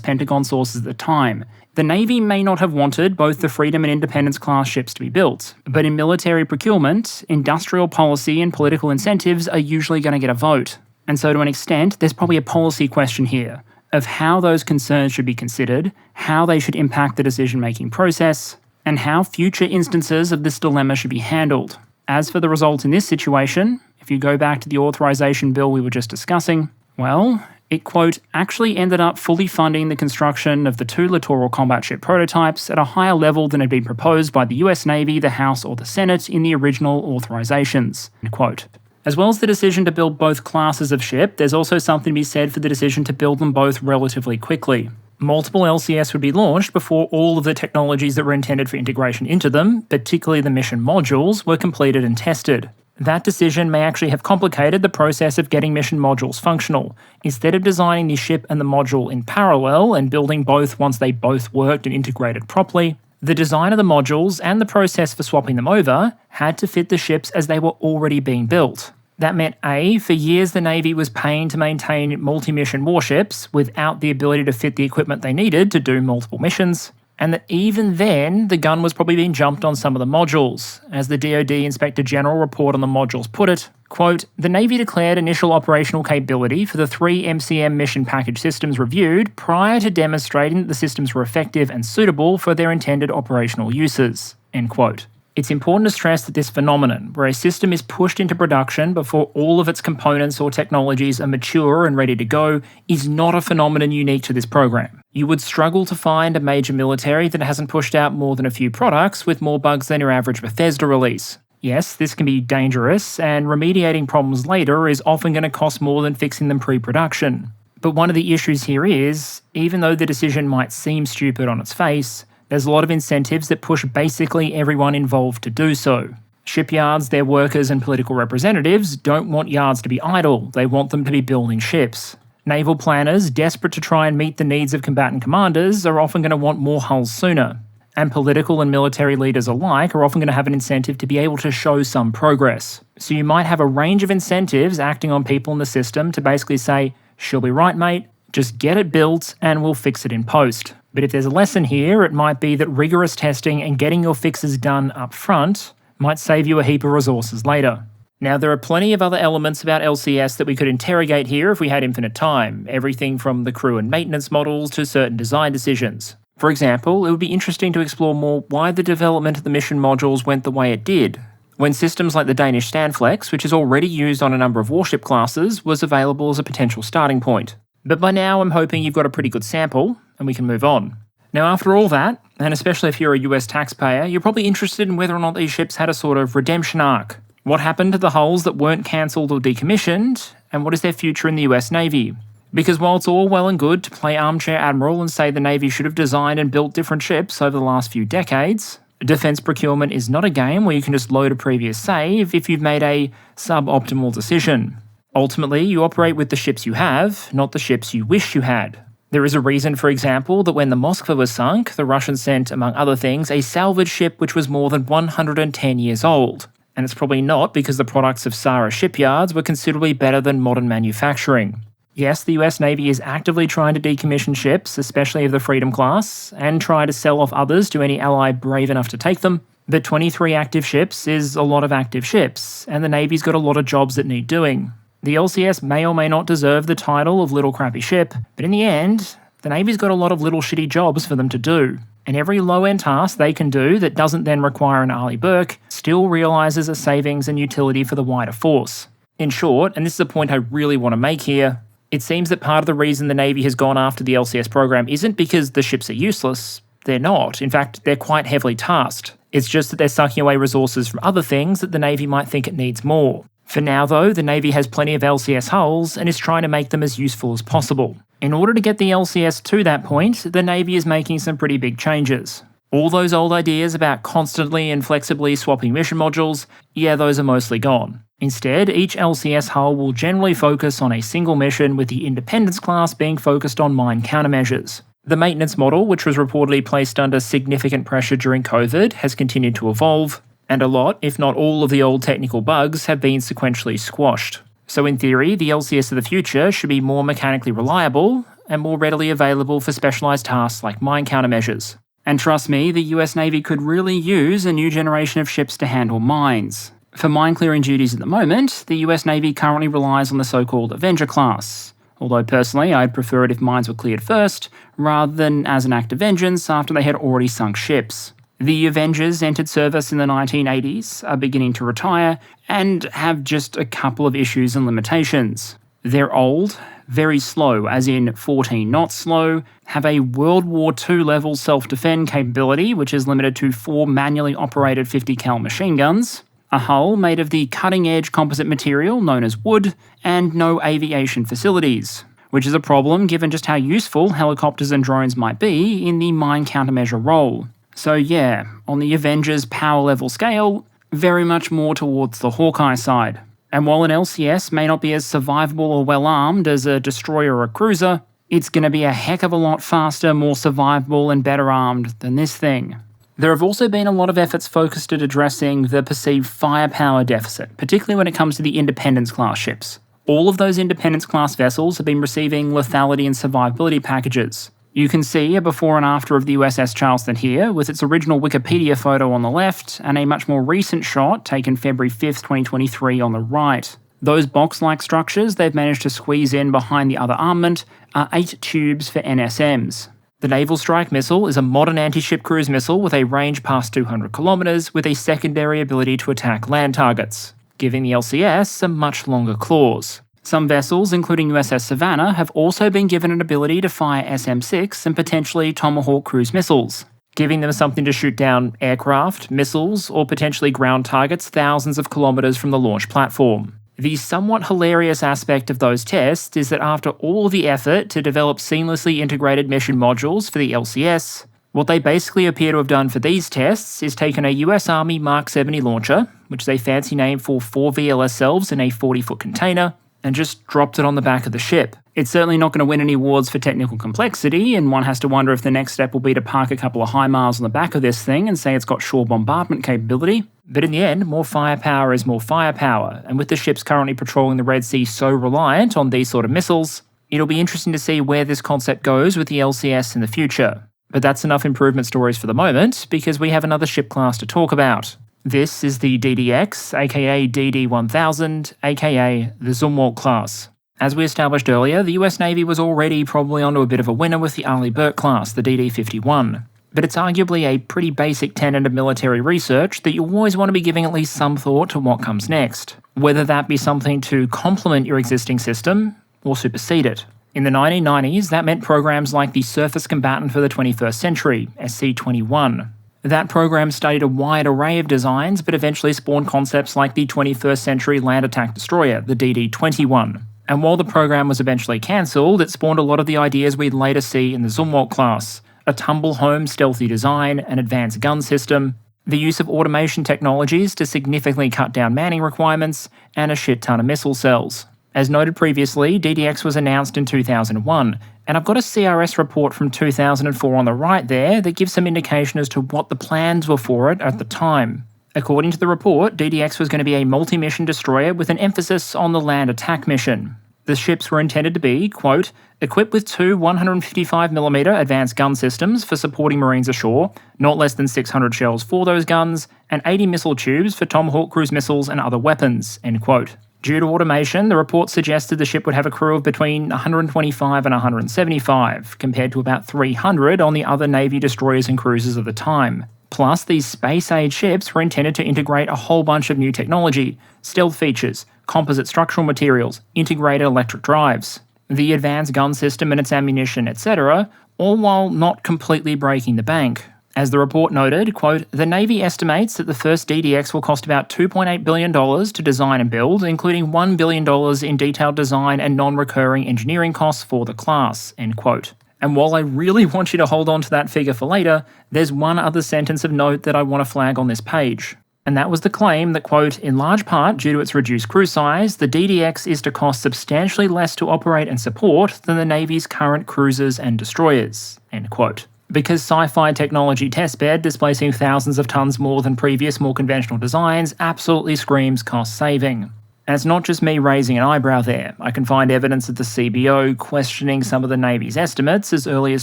Pentagon sources at the time. The Navy may not have wanted both the Freedom and Independence class ships to be built, but in military procurement, industrial policy and political incentives are usually going to get a vote. And so to an extent, there's probably a policy question here of how those concerns should be considered, how they should impact the decision-making process, and how future instances of this dilemma should be handled. As for the result in this situation, if you go back to the authorization bill we were just discussing, well, it, quote, actually ended up fully funding the construction of the two Littoral combat ship prototypes at a higher level than had been proposed by the US Navy, the House, or the Senate in the original authorizations, end quote. As well as the decision to build both classes of ship, there's also something to be said for the decision to build them both relatively quickly. Multiple LCS would be launched before all of the technologies that were intended for integration into them, particularly the mission modules, were completed and tested. That decision may actually have complicated the process of getting mission modules functional. Instead of designing the ship and the module in parallel and building both once they both worked and integrated properly, the design of the modules and the process for swapping them over had to fit the ships as they were already being built. That meant A, for years the Navy was paying to maintain multi-mission warships without the ability to fit the equipment they needed to do multiple missions, and that even then the gun was probably being jumped on some of the modules. As the DoD Inspector General report on the modules put it, quote, the Navy declared initial operational capability for the 3 MCM mission package systems reviewed prior to demonstrating that the systems were effective and suitable for their intended operational uses, end quote. It's important to stress that this phenomenon, where a system is pushed into production before all of its components or technologies are mature and ready to go, is not a phenomenon unique to this program. You would struggle to find a major military that hasn't pushed out more than a few products with more bugs than your average Bethesda release. Yes, this can be dangerous, and remediating problems later is often going to cost more than fixing them pre-production. But one of the issues here is, even though the decision might seem stupid on its face, there's a lot of incentives that push basically everyone involved to do so. Shipyards, their workers and political representatives don't want yards to be idle, they want them to be building ships. Naval planners, desperate to try and meet the needs of combatant commanders, are often going to want more hulls sooner. And political and military leaders alike are often going to have an incentive to be able to show some progress. So you might have a range of incentives acting on people in the system to basically say, she'll be right mate, just get it built and we'll fix it in post. But if there's a lesson here, it might be that rigorous testing and getting your fixes done up front might save you a heap of resources later. Now, there are plenty of other elements about LCS that we could interrogate here if we had infinite time, everything from the crew and maintenance models to certain design decisions. For example, it would be interesting to explore more why the development of the mission modules went the way it did, when systems like the Danish Standflex, which is already used on a number of warship classes, was available as a potential starting point. But by now I'm hoping you've got a pretty good sample, and we can move on. Now after all that, and especially if you're a US taxpayer, you're probably interested in whether or not these ships had a sort of redemption arc. What happened to the hulls that weren't cancelled or decommissioned, and what is their future in the US Navy? Because while it's all well and good to play armchair admiral and say the Navy should have designed and built different ships over the last few decades, defence procurement is not a game where you can just load a previous save if you've made a suboptimal decision. Ultimately, you operate with the ships you have, not the ships you wish you had. There is a reason, for example, that when the Moskva was sunk, the Russians sent, among other things, a salvage ship which was more than 110 years old. And it's probably not because the products of Sara shipyards were considerably better than modern manufacturing. Yes, the US Navy is actively trying to decommission ships, especially of the Freedom class, and try to sell off others to any ally brave enough to take them, but 23 active ships is a lot of active ships, and the Navy's got a lot of jobs that need doing. The LCS may or may not deserve the title of little crappy ship, but in the end, the Navy's got a lot of little shitty jobs for them to do. And every low-end task they can do that doesn't then require an Arleigh Burke still realises a savings and utility for the wider force. In short, and this is a point I really want to make here, it seems that part of the reason the Navy has gone after the LCS program isn't because the ships are useless. They're not. In fact, they're quite heavily tasked. It's just that they're sucking away resources from other things that the Navy might think it needs more. For now though, the Navy has plenty of LCS hulls and is trying to make them as useful as possible. In order to get the LCS to that point, the Navy is making some pretty big changes. All those old ideas about constantly and flexibly swapping mission modules, yeah, those are mostly gone. Instead, each LCS hull will generally focus on a single mission, with the Independence class being focused on mine countermeasures. The maintenance model, which was reportedly placed under significant pressure during COVID, has continued to evolve, and a lot, if not all, of the old technical bugs have been sequentially squashed. So in theory, the LCS of the future should be more mechanically reliable and more readily available for specialised tasks like mine countermeasures. And trust me, the US Navy could really use a new generation of ships to handle mines. For mine clearing duties at the moment, the US Navy currently relies on the so-called Avenger class, although personally I'd prefer it if mines were cleared first, rather than as an act of vengeance after they had already sunk ships. The Avengers entered service in the 1980s, are beginning to retire, and have just a couple of issues and limitations. They're old, very slow, as in 14 knots slow, have a World War II level self-defend capability, which is limited to 4 manually operated 50 cal machine guns, a hull made of the cutting-edge composite material known as wood, and no aviation facilities, which is a problem given just how useful helicopters and drones might be in the mine countermeasure role. So yeah, on the Avengers power level scale, very much more towards the Hawkeye side. And while an LCS may not be as survivable or well armed as a destroyer or a cruiser, it's going to be a heck of a lot faster, more survivable and better armed than this thing. There have also been a lot of efforts focused at addressing the perceived firepower deficit, particularly when it comes to the Independence class ships. All of those Independence class vessels have been receiving lethality and survivability packages. You can see a before and after of the USS Charleston here, with its original Wikipedia photo on the left, and a much more recent shot taken February 5th, 2023 on the right. Those box-like structures they've managed to squeeze in behind the other armament are 8 tubes for NSMs. The Naval Strike Missile is a modern anti-ship cruise missile with a range past 200 kilometers, with a secondary ability to attack land targets, giving the LCS some much longer claws. Some vessels, including USS Savannah, have also been given an ability to fire SM-6 and potentially Tomahawk cruise missiles, giving them something to shoot down aircraft, missiles, or potentially ground targets thousands of kilometers from the launch platform. The somewhat hilarious aspect of those tests is that after all the effort to develop seamlessly integrated mission modules for the LCS, what they basically appear to have done for these tests is taken a US Army Mark 70 launcher, which is a fancy name for 4 VLS-12s in a 40-foot container, and just dropped it on the back of the ship. It's certainly not going to win any awards for technical complexity, and one has to wonder if the next step will be to park a couple of HIMARS on the back of this thing and say it's got shore bombardment capability. But in the end, more firepower is more firepower, and with the ships currently patrolling the Red Sea so reliant on these sort of missiles, it'll be interesting to see where this concept goes with the LCS in the future. But that's enough improvement stories for the moment, because we have another ship class to talk about. This is the DDX, aka DD-1000, aka the Zumwalt class. As we established earlier, the US Navy was already probably onto a bit of a winner with the Arleigh Burke class, the DD-51. But it's arguably a pretty basic tenet of military research that you always want to be giving at least some thought to what comes next, whether that be something to complement your existing system or supersede it. In the 1990s, that meant programs like the Surface Combatant for the 21st Century, SC-21. That program studied a wide array of designs, but eventually spawned concepts like the 21st Century Land Attack Destroyer, the DD-21. And while the program was eventually cancelled, it spawned a lot of the ideas we'd later see in the Zumwalt class: a tumble-home stealthy design, an advanced gun system, the use of automation technologies to significantly cut down manning requirements, and a shit ton of missile cells. As noted previously, DDX was announced in 2001, and I've got a CRS report from 2004 on the right there that gives some indication as to what the plans were for it at the time. According to the report, DDX was going to be a multi-mission destroyer with an emphasis on the land attack mission. The ships were intended to be, quote, equipped with two 155mm advanced gun systems for supporting Marines ashore, not less than 600 shells for those guns, and 80 missile tubes for Tomahawk cruise missiles and other weapons, end quote. Due to automation, the report suggested the ship would have a crew of between 125 and 175, compared to about 300 on the other Navy destroyers and cruisers of the time. Plus, these space-age ships were intended to integrate a whole bunch of new technology, stealth features, composite structural materials, integrated electric drives, the advanced gun system and its ammunition, etc., all while not completely breaking the bank. As the report noted, quote, the Navy estimates that the first DDX will cost about $2.8 billion to design and build, including $1 billion in detailed design and non-recurring engineering costs for the class, end quote. And while I really want you to hold on to that figure for later, there's one other sentence of note that I want to flag on this page. And that was the claim that, quote, in large part due to its reduced crew size, the DDX is to cost substantially less to operate and support than the Navy's current cruisers and destroyers, end quote. Because sci-fi technology testbed displacing thousands of tons more than previous more conventional designs absolutely screams cost saving. And it's not just me raising an eyebrow there. I can find evidence of the CBO questioning some of the Navy's estimates as early as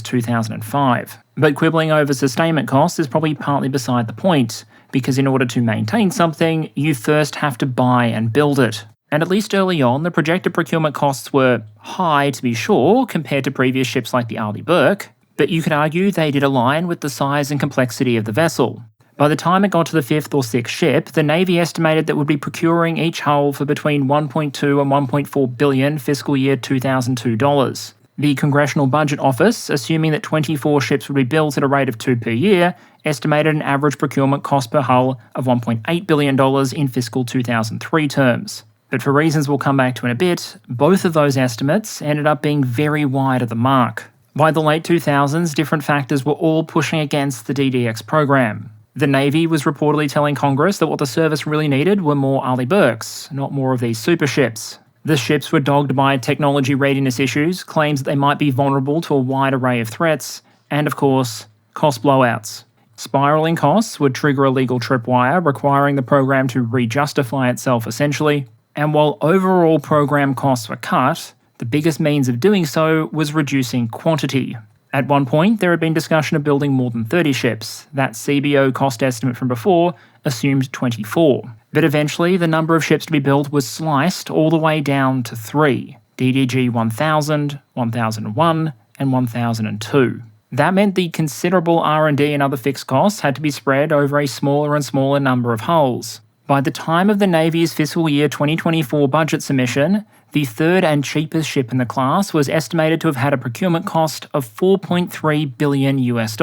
2005. But quibbling over sustainment costs is probably partly beside the point, because in order to maintain something, you first have to buy and build it. And at least early on, the projected procurement costs were high to be sure compared to previous ships like the Arleigh Burke, but you could argue they did align with the size and complexity of the vessel. By the time it got to the 5th or 6th ship, the Navy estimated that would be procuring each hull for between $1.2 and $1.4 billion fiscal year 2002 dollars. The Congressional Budget Office, assuming that 24 ships would be built at a rate of 2 per year, estimated an average procurement cost per hull of $1.8 billion in fiscal 2003 terms. But for reasons we'll come back to in a bit, both of those estimates ended up being very wide of the mark. By the late 2000s, different factors were all pushing against the DDX program. The Navy was reportedly telling Congress that what the service really needed were more Arleigh Burkes, not more of these super ships. The ships were dogged by technology readiness issues, claims that they might be vulnerable to a wide array of threats, and of course, cost blowouts. Spiralling costs would trigger a legal tripwire, requiring the program to re-justify itself essentially, and while overall program costs were cut, the biggest means of doing so was reducing quantity. At one point, there had been discussion of building more than 30 ships. That CBO cost estimate from before assumed 24. But eventually, the number of ships to be built was sliced all the way down to 3, DDG 1000, 1001, and 1002. That meant the considerable R&D and other fixed costs had to be spread over a smaller and smaller number of hulls. By the time of the Navy's fiscal year 2024 budget submission, the third and cheapest ship in the class was estimated to have had a procurement cost of $4.3 billion US,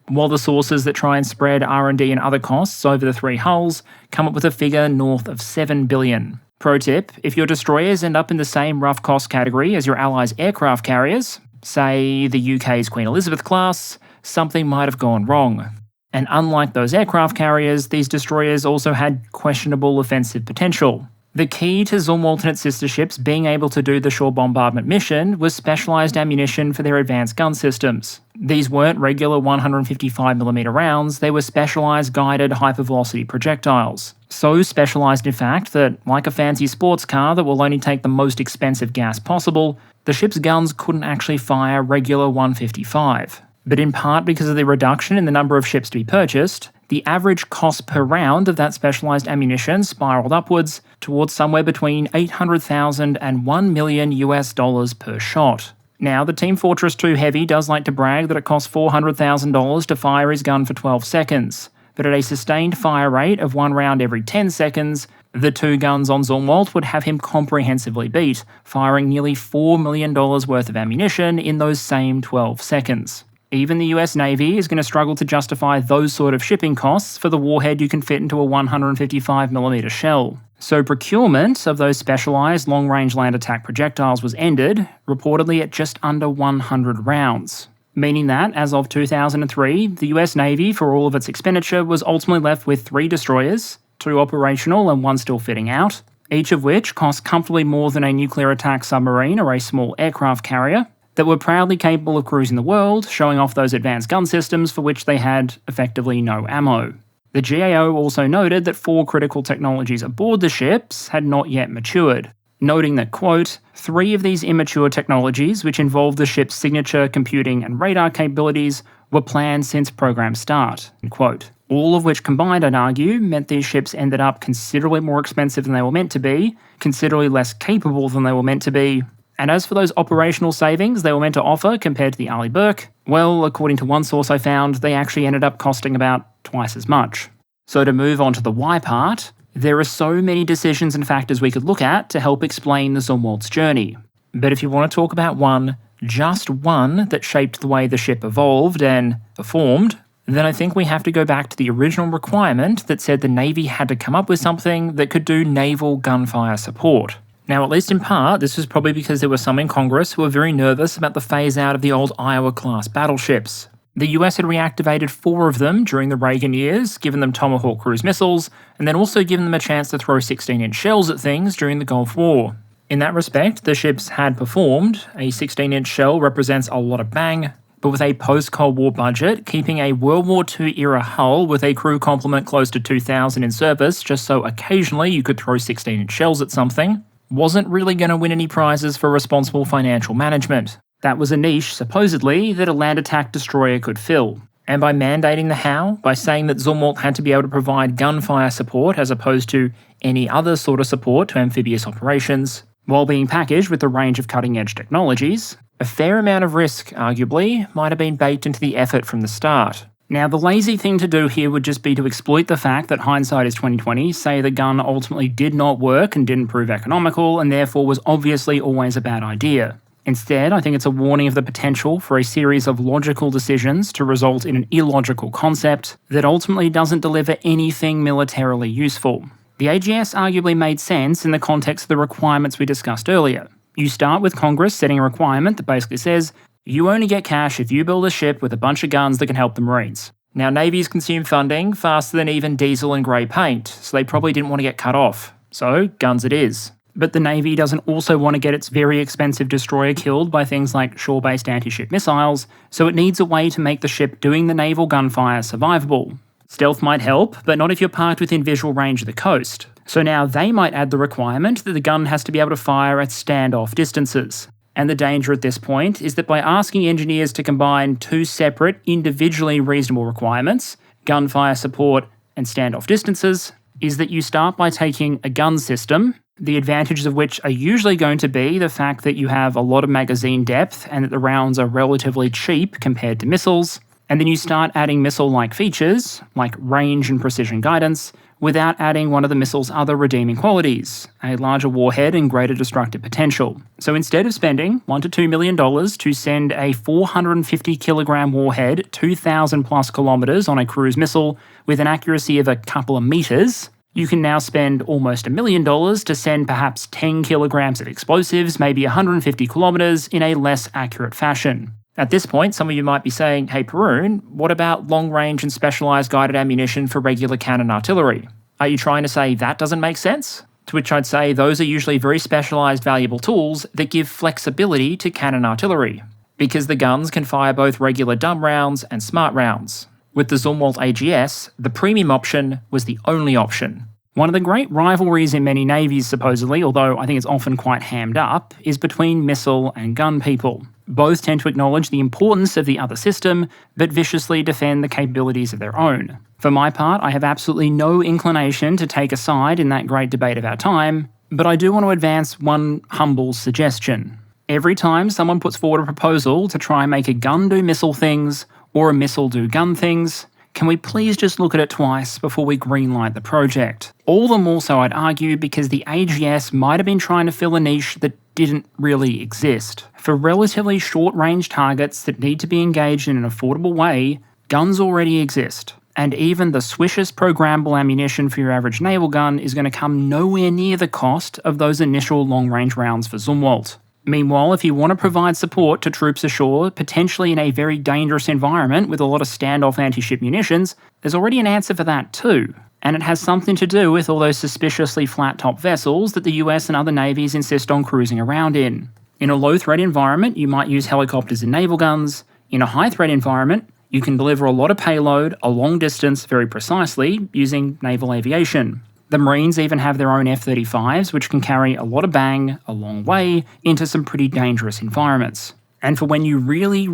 while the sources that try and spread R&D and other costs over the 3 hulls come up with a figure north of $7 billion. Pro tip, if your destroyers end up in the same rough cost category as your allies' aircraft carriers, say the UK's Queen Elizabeth class, something might have gone wrong. And unlike those aircraft carriers, these destroyers also had questionable offensive potential. The key to Zumwalt and its sister ships being able to do the shore bombardment mission was specialised ammunition for their advanced gun systems. These weren't regular 155mm rounds, they were specialised guided hypervelocity projectiles. So specialised in fact that, like a fancy sports car that will only take the most expensive gas possible, the ship's guns couldn't actually fire regular 155. But in part because of the reduction in the number of ships to be purchased, the average cost per round of that specialised ammunition spiralled upwards towards somewhere between $800,000 and $1 million per shot. Now, the Team Fortress 2 Heavy does like to brag that it costs $400,000 to fire his gun for 12 seconds, but at a sustained fire rate of 1 round every 10 seconds, the 2 guns on Zumwalt would have him comprehensively beat, firing nearly $4 million worth of ammunition in those same 12 seconds. Even the US Navy is going to struggle to justify those sort of shipping costs for the warhead you can fit into a 155mm shell. So procurement of those specialised long-range land attack projectiles was ended, reportedly at just under 100 rounds. Meaning that, as of 2003, the US Navy, for all of its expenditure, was ultimately left with 3 destroyers, 2 operational and 1 still fitting out, each of which cost comfortably more than a nuclear attack submarine or a small aircraft carrier, that were proudly capable of cruising the world, showing off those advanced gun systems for which they had effectively no ammo. The GAO also noted that 4 critical technologies aboard the ships had not yet matured, noting that, quote, 3 of these immature technologies, which involved the ship's signature computing and radar capabilities, were planned since program start, end quote. All of which combined, I'd argue, meant these ships ended up considerably more expensive than they were meant to be, considerably less capable than they were meant to be, and as for those operational savings they were meant to offer compared to the Arleigh Burke, well, according to one source I found, they actually ended up costing about twice as much. So to move on to the why part, there are so many decisions and factors we could look at to help explain the Zumwalt's journey. But if you want to talk about one, just one, that shaped the way the ship evolved and performed, then I think we have to go back to the original requirement that said the Navy had to come up with something that could do naval gunfire support. Now, at least in part, this was probably because there were some in Congress who were very nervous about the phase-out of the old Iowa-class battleships. The US had reactivated 4 of them during the Reagan years, given them Tomahawk cruise missiles, and then also given them a chance to throw 16-inch shells at things during the Gulf War. In that respect, the ships had performed. A 16-inch shell represents a lot of bang, but with a post-Cold War budget, keeping a World War II-era hull with a crew complement close to 2,000 in service just so occasionally you could throw 16-inch shells at something, wasn't really going to win any prizes for responsible financial management. That was a niche, supposedly, that a land attack destroyer could fill. And by mandating the how, by saying that Zumwalt had to be able to provide gunfire support as opposed to any other sort of support to amphibious operations, while being packaged with a range of cutting-edge technologies, a fair amount of risk, arguably, might have been baked into the effort from the start. Now, the lazy thing to do here would just be to exploit the fact that hindsight is 20/20, say the gun ultimately did not work and didn't prove economical, and therefore was obviously always a bad idea. Instead, I think it's a warning of the potential for a series of logical decisions to result in an illogical concept that ultimately doesn't deliver anything militarily useful. The AGS arguably made sense in the context of the requirements we discussed earlier. You start with Congress setting a requirement that basically says, you only get cash if you build a ship with a bunch of guns that can help the Marines. Now, navies consume funding faster than even diesel and grey paint, so they probably didn't want to get cut off. So, guns it is. But the Navy doesn't also want to get its very expensive destroyer killed by things like shore-based anti-ship missiles, so it needs a way to make the ship doing the naval gunfire survivable. Stealth might help, but not if you're parked within visual range of the coast. So now they might add the requirement that the gun has to be able to fire at standoff distances. And the danger at this point is that by asking engineers to combine 2 separate, individually reasonable requirements, gunfire support and standoff distances, is that you start by taking a gun system, the advantages of which are usually going to be the fact that you have a lot of magazine depth and that the rounds are relatively cheap compared to missiles, and then you start adding missile-like features, like range and precision guidance, without adding one of the missile's other redeeming qualities, a larger warhead and greater destructive potential. So instead of spending $1 to $2 million to send a 450-kilogram warhead 2,000 plus kilometers on a cruise missile with an accuracy of a couple of meters, you can now spend almost $1 million to send perhaps 10 kilograms of explosives, maybe 150 kilometers, in a less accurate fashion. At this point, some of you might be saying, hey Perun, what about long-range and specialised guided ammunition for regular cannon artillery? Are you trying to say that doesn't make sense? To which I'd say those are usually very specialised valuable tools that give flexibility to cannon artillery, because the guns can fire both regular dumb rounds and smart rounds. With the Zumwalt AGS, the premium option was the only option. One of the great rivalries in many navies, supposedly, although I think it's often quite hammed up, is between missile and gun people. Both tend to acknowledge the importance of the other system, but viciously defend the capabilities of their own. For my part, I have absolutely no inclination to take a side in that great debate of our time, but I do want to advance one humble suggestion. Every time someone puts forward a proposal to try and make a gun do missile things, or a missile do gun things, can we please just look at it twice before we greenlight the project? All the more so, I'd argue, because the AGS might have been trying to fill a niche that didn't really exist. For relatively short-range targets that need to be engaged in an affordable way, guns already exist. And even the swishest programmable ammunition for your average naval gun is going to come nowhere near the cost of those initial long-range rounds for Zumwalt. Meanwhile, if you want to provide support to troops ashore, potentially in a very dangerous environment with a lot of standoff anti-ship munitions, there's already an answer for that too. And it has something to do with all those suspiciously flat-top vessels that the US and other navies insist on cruising around in. In a low-threat environment, you might use helicopters and naval guns. In a high-threat environment, you can deliver a lot of payload a long distance very precisely using naval aviation. The Marines even have their own F-35s, which can carry a lot of bang a long way into some pretty dangerous environments. And for when you really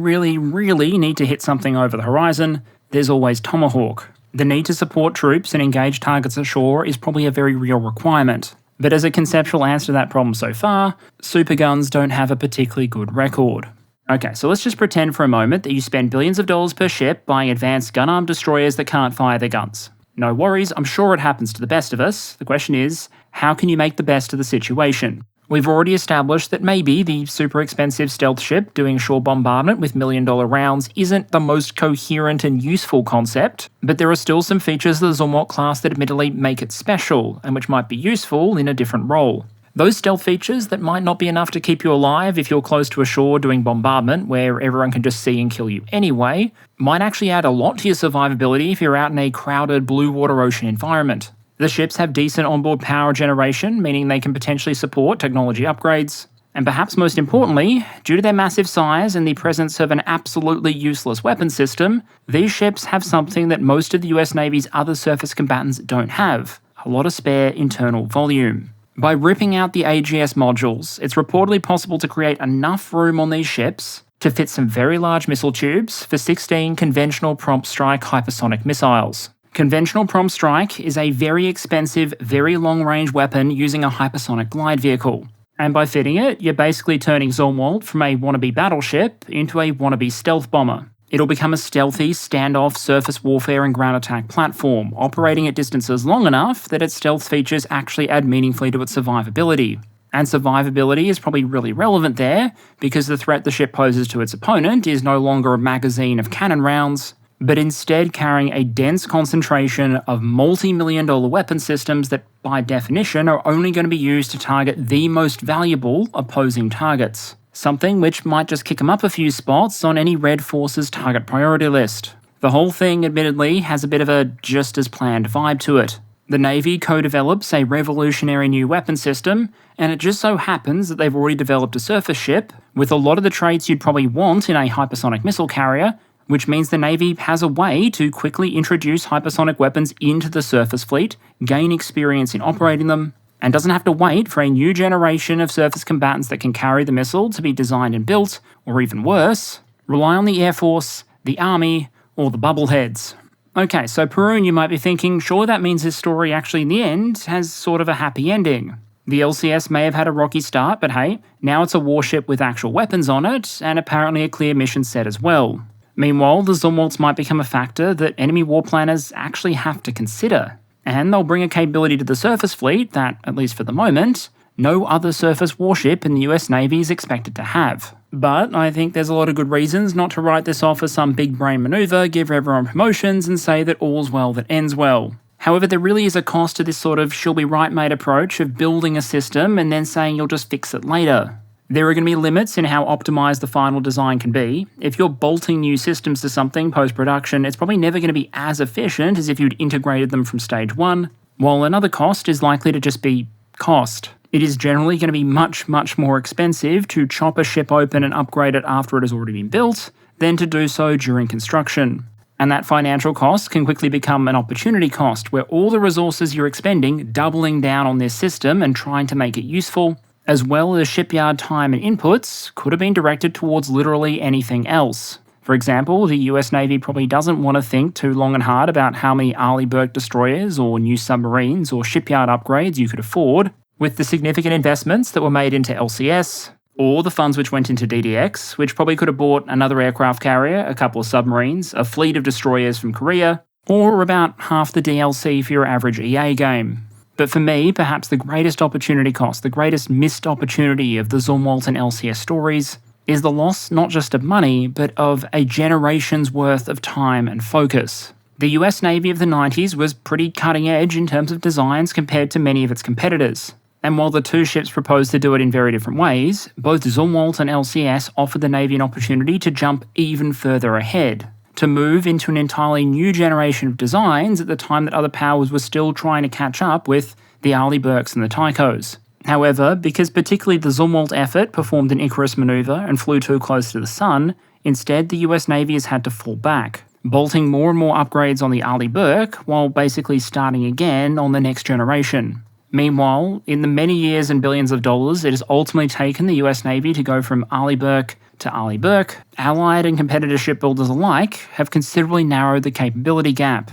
need to hit something over the horizon, there's always Tomahawk. The need to support troops and engage targets ashore is probably a very real requirement. But as a conceptual answer to that problem so far, superguns don't have a particularly good record. Okay, so let's just pretend for a moment that you spend billions of dollars per ship buying advanced gun-armed destroyers that can't fire their guns. No worries, I'm sure it happens to the best of us. The question is, how can you make the best of the situation? We've already established that maybe the super expensive stealth ship doing shore bombardment with $1 million rounds isn't the most coherent and useful concept, but there are still some features of the Zumwalt class that admittedly make it special, and which might be useful in a different role. Those stealth features that might not be enough to keep you alive if you're close to a shore doing bombardment where everyone can just see and kill you anyway, might actually add a lot to your survivability if you're out in a crowded blue water ocean environment. The ships have decent onboard power generation, meaning they can potentially support technology upgrades. And perhaps most importantly, due to their massive size and the presence of an absolutely useless weapon system, these ships have something that most of the US Navy's other surface combatants don't have: a lot of spare internal volume. By ripping out the AGS modules, it's reportedly possible to create enough room on these ships to fit some very large missile tubes for 16 conventional prompt strike hypersonic missiles. Conventional prompt strike is a very expensive, very long-range weapon using a hypersonic glide vehicle. And by fitting it, you're basically turning Zumwalt from a wannabe battleship into a wannabe stealth bomber. It'll become a stealthy, standoff, surface warfare and ground attack platform, operating at distances long enough that its stealth features actually add meaningfully to its survivability. And survivability is probably really relevant there, because the threat the ship poses to its opponent is no longer a magazine of cannon rounds, but instead carrying a dense concentration of multi-million-dollar weapon systems that, by definition, are only going to be used to target the most valuable opposing targets. Something which might just kick them up a few spots on any Red Force's target priority list. The whole thing, admittedly, has a bit of a just-as-planned vibe to it. The Navy co-develops a revolutionary new weapon system, and it just so happens that they've already developed a surface ship with a lot of the traits you'd probably want in a hypersonic missile carrier, which means the Navy has a way to quickly introduce hypersonic weapons into the surface fleet, gain experience in operating them, and doesn't have to wait for a new generation of surface combatants that can carry the missile to be designed and built, or even worse, rely on the Air Force, the Army, or the bubbleheads. Okay, so Perun, you might be thinking, sure, that means this story actually in the end has sort of a happy ending. The LCS may have had a rocky start, but hey, now it's a warship with actual weapons on it, and apparently a clear mission set as well. Meanwhile, the Zumwalts might become a factor that enemy war planners actually have to consider. And they'll bring a capability to the surface fleet that, at least for the moment, no other surface warship in the US Navy is expected to have. But I think there's a lot of good reasons not to write this off as some big brain maneuver, give everyone promotions, and say that all's well that ends well. However, there really is a cost to this sort of she'll be right mate approach of building a system and then saying you'll just fix it later. There are going to be limits in how optimized the final design can be. If you're bolting new systems to something post-production, it's probably never going to be as efficient as if you'd integrated them from stage one, while another cost is likely to just be cost. It is generally going to be much more expensive to chop a ship open and upgrade it after it has already been built than to do so during construction. And that financial cost can quickly become an opportunity cost, where all the resources you're expending doubling down on this system and trying to make it useful, as well as shipyard time and inputs, could have been directed towards literally anything else. For example, the US Navy probably doesn't want to think too long and hard about how many Arleigh destroyers or new submarines or shipyard upgrades you could afford, with the significant investments that were made into LCS, or the funds which went into DDX, which probably could have bought another aircraft carrier, a couple of submarines, a fleet of destroyers from Korea, or about half the DLC for your average EA game. But for me, perhaps the greatest opportunity cost, the greatest missed opportunity of the Zumwalt and LCS stories, is the loss not just of money, but of a generation's worth of time and focus. The US Navy of the 90s was pretty cutting edge in terms of designs compared to many of its competitors. And while the two ships proposed to do it in very different ways, both Zumwalt and LCS offered the Navy an opportunity to jump even further ahead, to move into an entirely new generation of designs at the time that other powers were still trying to catch up with the Arleigh and the Tychos. However, because particularly the Zumwalt effort performed an Icarus manoeuvre and flew too close to the sun, instead the US Navy has had to fall back, bolting more and more upgrades on the Arleigh while basically starting again on the next generation. Meanwhile, in the many years and billions of dollars it has ultimately taken the US Navy to go from Arleigh to Arleigh, allied and competitor shipbuilders alike have considerably narrowed the capability gap.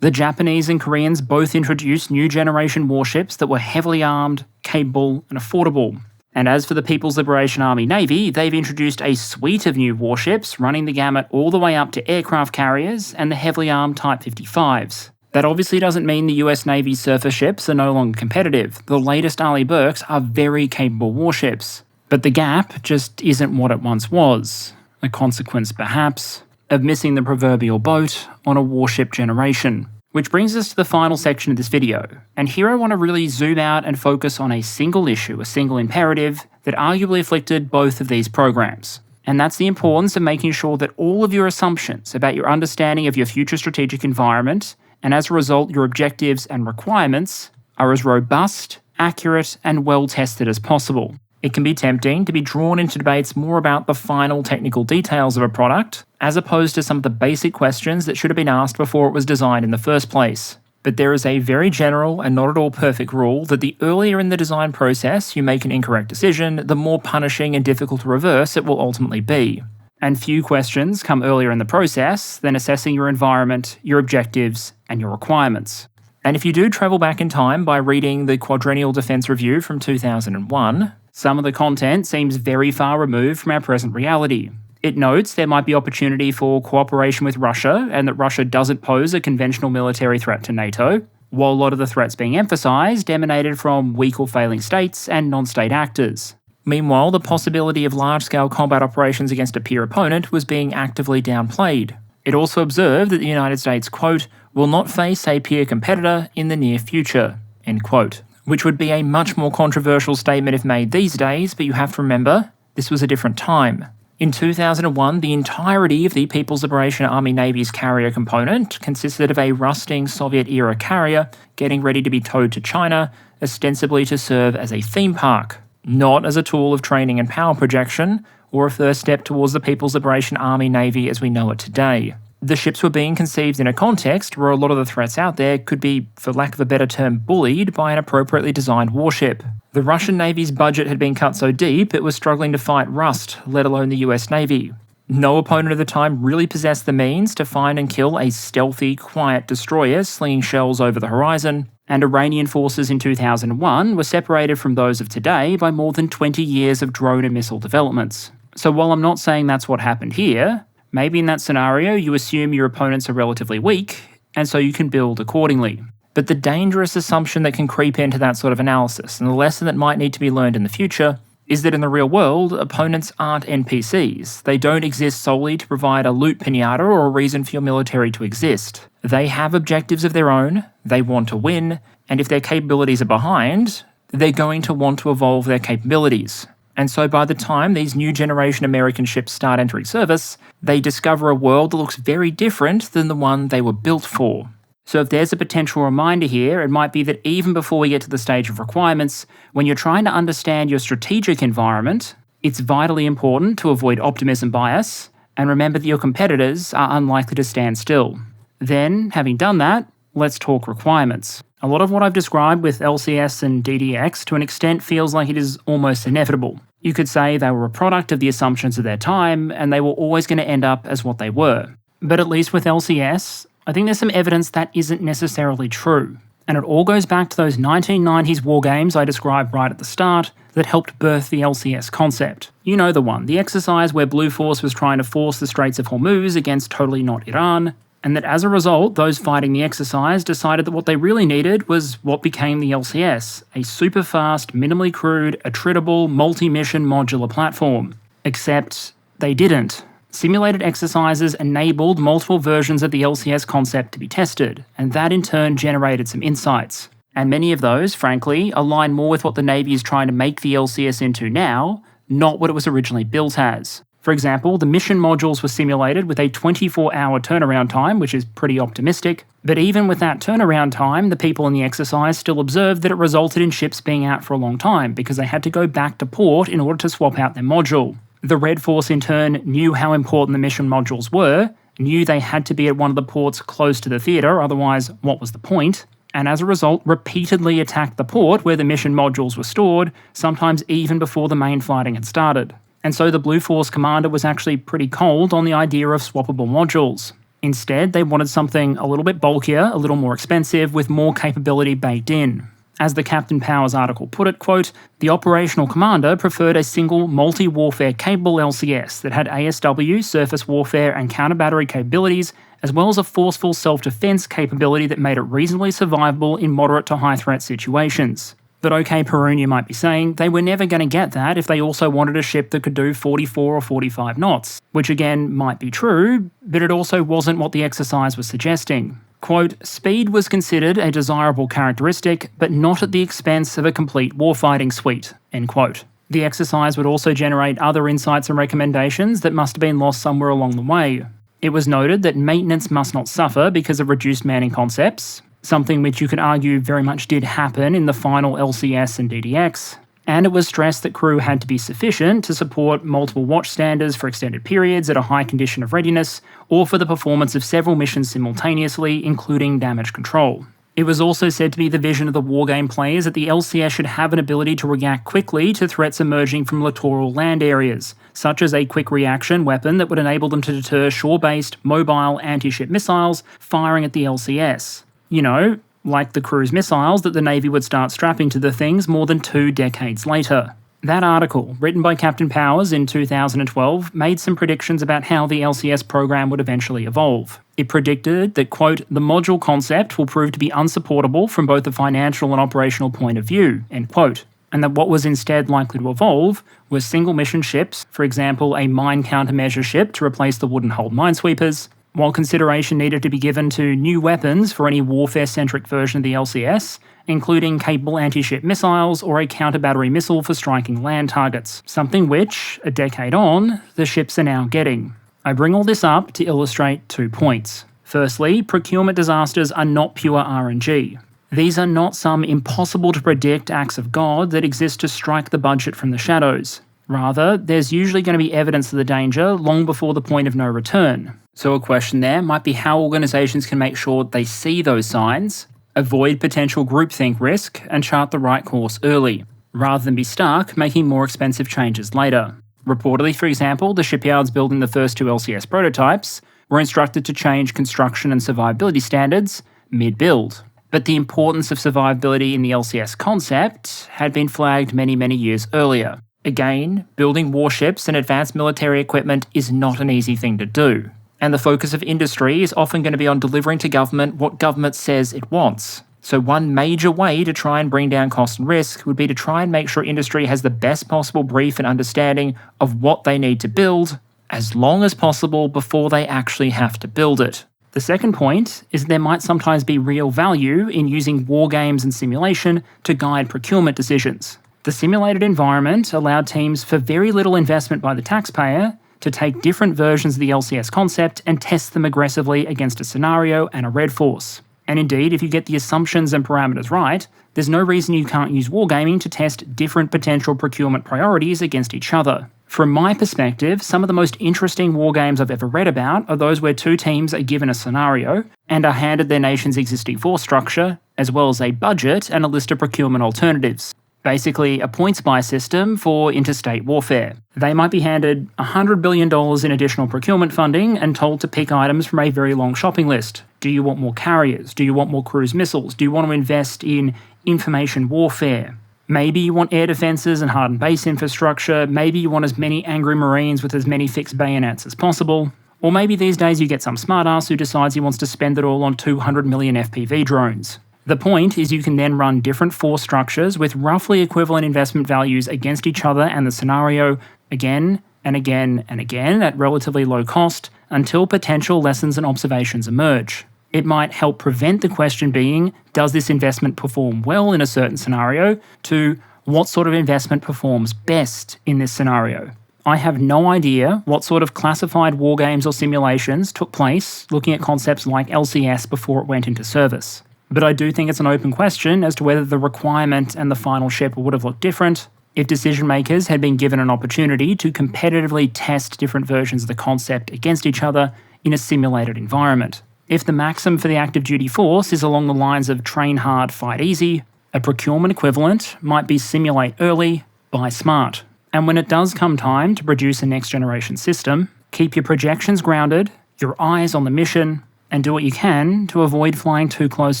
The Japanese and Koreans both introduced new generation warships that were heavily armed, capable and affordable. And as for the People's Liberation Army Navy, they've introduced a suite of new warships running the gamut all the way up to aircraft carriers and the heavily armed Type 55s. That obviously doesn't mean the US Navy's surface ships are no longer competitive. The latest Arleigh are very capable warships. But the gap just isn't what it once was. A consequence, perhaps, of missing the proverbial boat on a warship generation. Which brings us to the final section of this video. And here I want to really zoom out and focus on a single issue, a single imperative that arguably afflicted both of these programs. And that's the importance of making sure that all of your assumptions about your understanding of your future strategic environment, and as a result your objectives and requirements, are as robust, accurate, and well tested as possible. It can be tempting to be drawn into debates more about the final technical details of a product, as opposed to some of the basic questions that should have been asked before it was designed in the first place. But there is a very general and not at all perfect rule that the earlier in the design process you make an incorrect decision, the more punishing and difficult to reverse it will ultimately be. And few questions come earlier in the process than assessing your environment, your objectives, and your requirements. And if you do travel back in time by reading the Quadrennial Defence Review from 2001, some of the content seems very far removed from our present reality. It notes there might be opportunity for cooperation with Russia and that Russia doesn't pose a conventional military threat to NATO, while a lot of the threats being emphasised emanated from weak or failing states and non-state actors. Meanwhile, the possibility of large-scale combat operations against a peer opponent was being actively downplayed. It also observed that the United States, quote, will not face a peer competitor in the near future, end quote. Which would be a much more controversial statement if made these days, but you have to remember, this was a different time. In 2001, the entirety of the People's Liberation Army Navy's carrier component consisted of a rusting Soviet-era carrier getting ready to be towed to China, ostensibly to serve as a theme park, not as a tool of training and power projection, or a first step towards the People's Liberation Army Navy as we know it today. The ships were being conceived in a context where a lot of the threats out there could be, for lack of a better term, bullied by an appropriately designed warship. The Russian Navy's budget had been cut so deep it was struggling to fight Rust, let alone the US Navy. No opponent at the time really possessed the means to find and kill a stealthy, quiet destroyer slinging shells over the horizon, and Iranian forces in 2001 were separated from those of today by more than 20 years of drone and missile developments. So while I'm not saying that's what happened here, maybe in that scenario you assume your opponents are relatively weak, and so you can build accordingly. But the dangerous assumption that can creep into that sort of analysis, and the lesson that might need to be learned in the future, is that in the real world, opponents aren't NPCs. They don't exist solely to provide a loot pinata or a reason for your military to exist. They have objectives of their own, they want to win, and if their capabilities are behind, they're going to want to evolve their capabilities. And so by the time these new generation American ships start entering service, they discover a world that looks very different than the one they were built for. So if there's a potential reminder here, it might be that even before we get to the stage of requirements, when you're trying to understand your strategic environment, it's vitally important to avoid optimism bias and remember that your competitors are unlikely to stand still. Then, having done that, let's talk requirements. A lot of what I've described with LCS and DDX to an extent feels like it is almost inevitable. You could say they were a product of the assumptions of their time, and they were always going to end up as what they were. But at least with LCS, I think there's some evidence that isn't necessarily true. And it all goes back to those 1990s war games I described right at the start that helped birth the LCS concept. You know the one, the exercise where Blue Force was trying to force the Straits of Hormuz against totally not Iran, and that as a result, those fighting the exercise decided that what they really needed was what became the LCS, a super fast, minimally crewed, attritable, multi-mission modular platform. Except they didn't. Simulated exercises enabled multiple versions of the LCS concept to be tested, and that in turn generated some insights. And many of those, frankly, align more with what the Navy is trying to make the LCS into now, not what it was originally built as. For example, the mission modules were simulated with a 24-hour turnaround time, which is pretty optimistic, but even with that turnaround time, the people in the exercise still observed that it resulted in ships being out for a long time because they had to go back to port in order to swap out their module. The Red Force in turn knew how important the mission modules were, knew they had to be at one of the ports close to the theatre, otherwise what was the point? And as a result, repeatedly attacked the port where the mission modules were stored, sometimes even before the main fighting had started. And so the Blue Force commander was actually pretty cold on the idea of swappable modules. Instead, they wanted something a little bit bulkier, a little more expensive, with more capability baked in. As the Captain Powers article put it, quote, "The operational commander preferred a single multi-warfare capable LCS that had ASW, surface warfare and counter-battery capabilities, as well as a forceful self-defense capability that made it reasonably survivable in moderate to high-threat situations." But okay, Perun, you might be saying, they were never going to get that if they also wanted a ship that could do 44 or 45 knots, which again might be true, but it also wasn't what the exercise was suggesting. Quote, "Speed was considered a desirable characteristic, but not at the expense of a complete warfighting suite," end quote. The exercise would also generate other insights and recommendations that must have been lost somewhere along the way. It was noted that maintenance must not suffer because of reduced manning concepts, something which you could argue very much did happen in the final LCS and DDX, and it was stressed that crew had to be sufficient to support multiple watch standards for extended periods at a high condition of readiness, or for the performance of several missions simultaneously, including damage control. It was also said to be the vision of the wargame players that the LCS should have an ability to react quickly to threats emerging from littoral land areas, such as a quick reaction weapon that would enable them to deter shore-based, mobile anti-ship missiles firing at the LCS. You know, like the cruise missiles that the Navy would start strapping to the things more than 2 decades later. That article, written by Captain Powers in 2012, made some predictions about how the LCS program would eventually evolve. It predicted that, quote, "The module concept will prove to be unsupportable from both a financial and operational point of view," end quote. And that what was instead likely to evolve was single mission ships, for example a mine countermeasure ship to replace the wooden-hulled minesweepers, while consideration needed to be given to new weapons for any warfare-centric version of the LCS, including capable anti-ship missiles or a counter-battery missile for striking land targets, something which, a decade on, the ships are now getting. I bring all this up to illustrate 2 points. Firstly, procurement disasters are not pure RNG. These are not some impossible-to-predict acts of God that exist to strike the budget from the shadows. Rather, there's usually going to be evidence of the danger long before the point of no return. So a question there might be how organisations can make sure they see those signs, avoid potential groupthink risk, and chart the right course early, rather than be stuck making more expensive changes later. Reportedly, for example, the shipyards building the first 2 LCS prototypes were instructed to change construction and survivability standards mid-build. But the importance of survivability in the LCS concept had been flagged many years earlier. Again, building warships and advanced military equipment is not an easy thing to do, and the focus of industry is often going to be on delivering to government what government says it wants. So one major way to try and bring down cost and risk would be to try and make sure industry has the best possible brief and understanding of what they need to build, as long as possible before they actually have to build it. The second point is that there might sometimes be real value in using war games and simulation to guide procurement decisions. The simulated environment allowed teams for very little investment by the taxpayer to take different versions of the LCS concept and test them aggressively against a scenario and a red force. And indeed, if you get the assumptions and parameters right, there's no reason you can't use wargaming to test different potential procurement priorities against each other. From my perspective, some of the most interesting wargames I've ever read about are those where 2 teams are given a scenario and are handed their nation's existing force structure, as well as a budget and a list of procurement alternatives. Basically, a points buy system for interstate warfare. They might be handed $100 billion in additional procurement funding and told to pick items from a very long shopping list. Do you want more carriers? Do you want more cruise missiles? Do you want to invest in information warfare? Maybe you want air defences and hardened base infrastructure. Maybe you want as many angry Marines with as many fixed bayonets as possible. Or maybe these days you get some smartass who decides he wants to spend it all on 200 million FPV drones. The point is you can then run different force structures with roughly equivalent investment values against each other and the scenario again and again and again at relatively low cost until potential lessons and observations emerge. It might help prevent the question being, does this investment perform well in a certain scenario, to what sort of investment performs best in this scenario. I have no idea what sort of classified war games or simulations took place looking at concepts like LCS before it went into service. But I do think it's an open question as to whether the requirement and the final ship would have looked different if decision makers had been given an opportunity to competitively test different versions of the concept against each other in a simulated environment. If the maxim for the active duty force is along the lines of train hard, fight easy, a procurement equivalent might be simulate early, buy smart. And when it does come time to produce a next generation system, keep your projections grounded, your eyes on the mission, and do what you can to avoid flying too close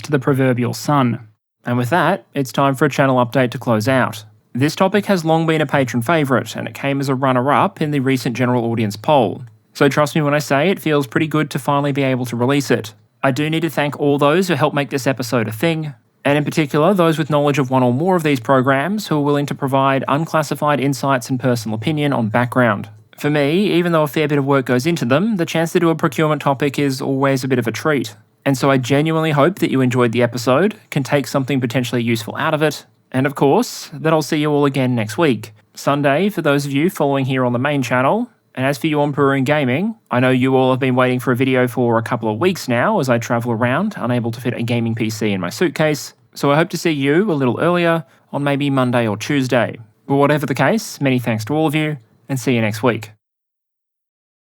to the proverbial sun. And with that, it's time for a channel update to close out. This topic has long been a patron favourite, and it came as a runner-up in the recent general audience poll. So trust me when I say it feels pretty good to finally be able to release it. I do need to thank all those who helped make this episode a thing, and in particular those with knowledge of one or more of these programs who are willing to provide unclassified insights and personal opinion on background. For me, even though a fair bit of work goes into them, the chance to do a procurement topic is always a bit of a treat. And so I genuinely hope that you enjoyed the episode, can take something potentially useful out of it, and of course, that I'll see you all again next week. Sunday for those of you following here on the main channel, and as for you on Peru Gaming, I know you all have been waiting for a video for a couple of weeks now as I travel around, unable to fit a gaming PC in my suitcase, so I hope to see you a little earlier on maybe Monday or Tuesday. But whatever the case, many thanks to all of you, and see you next week.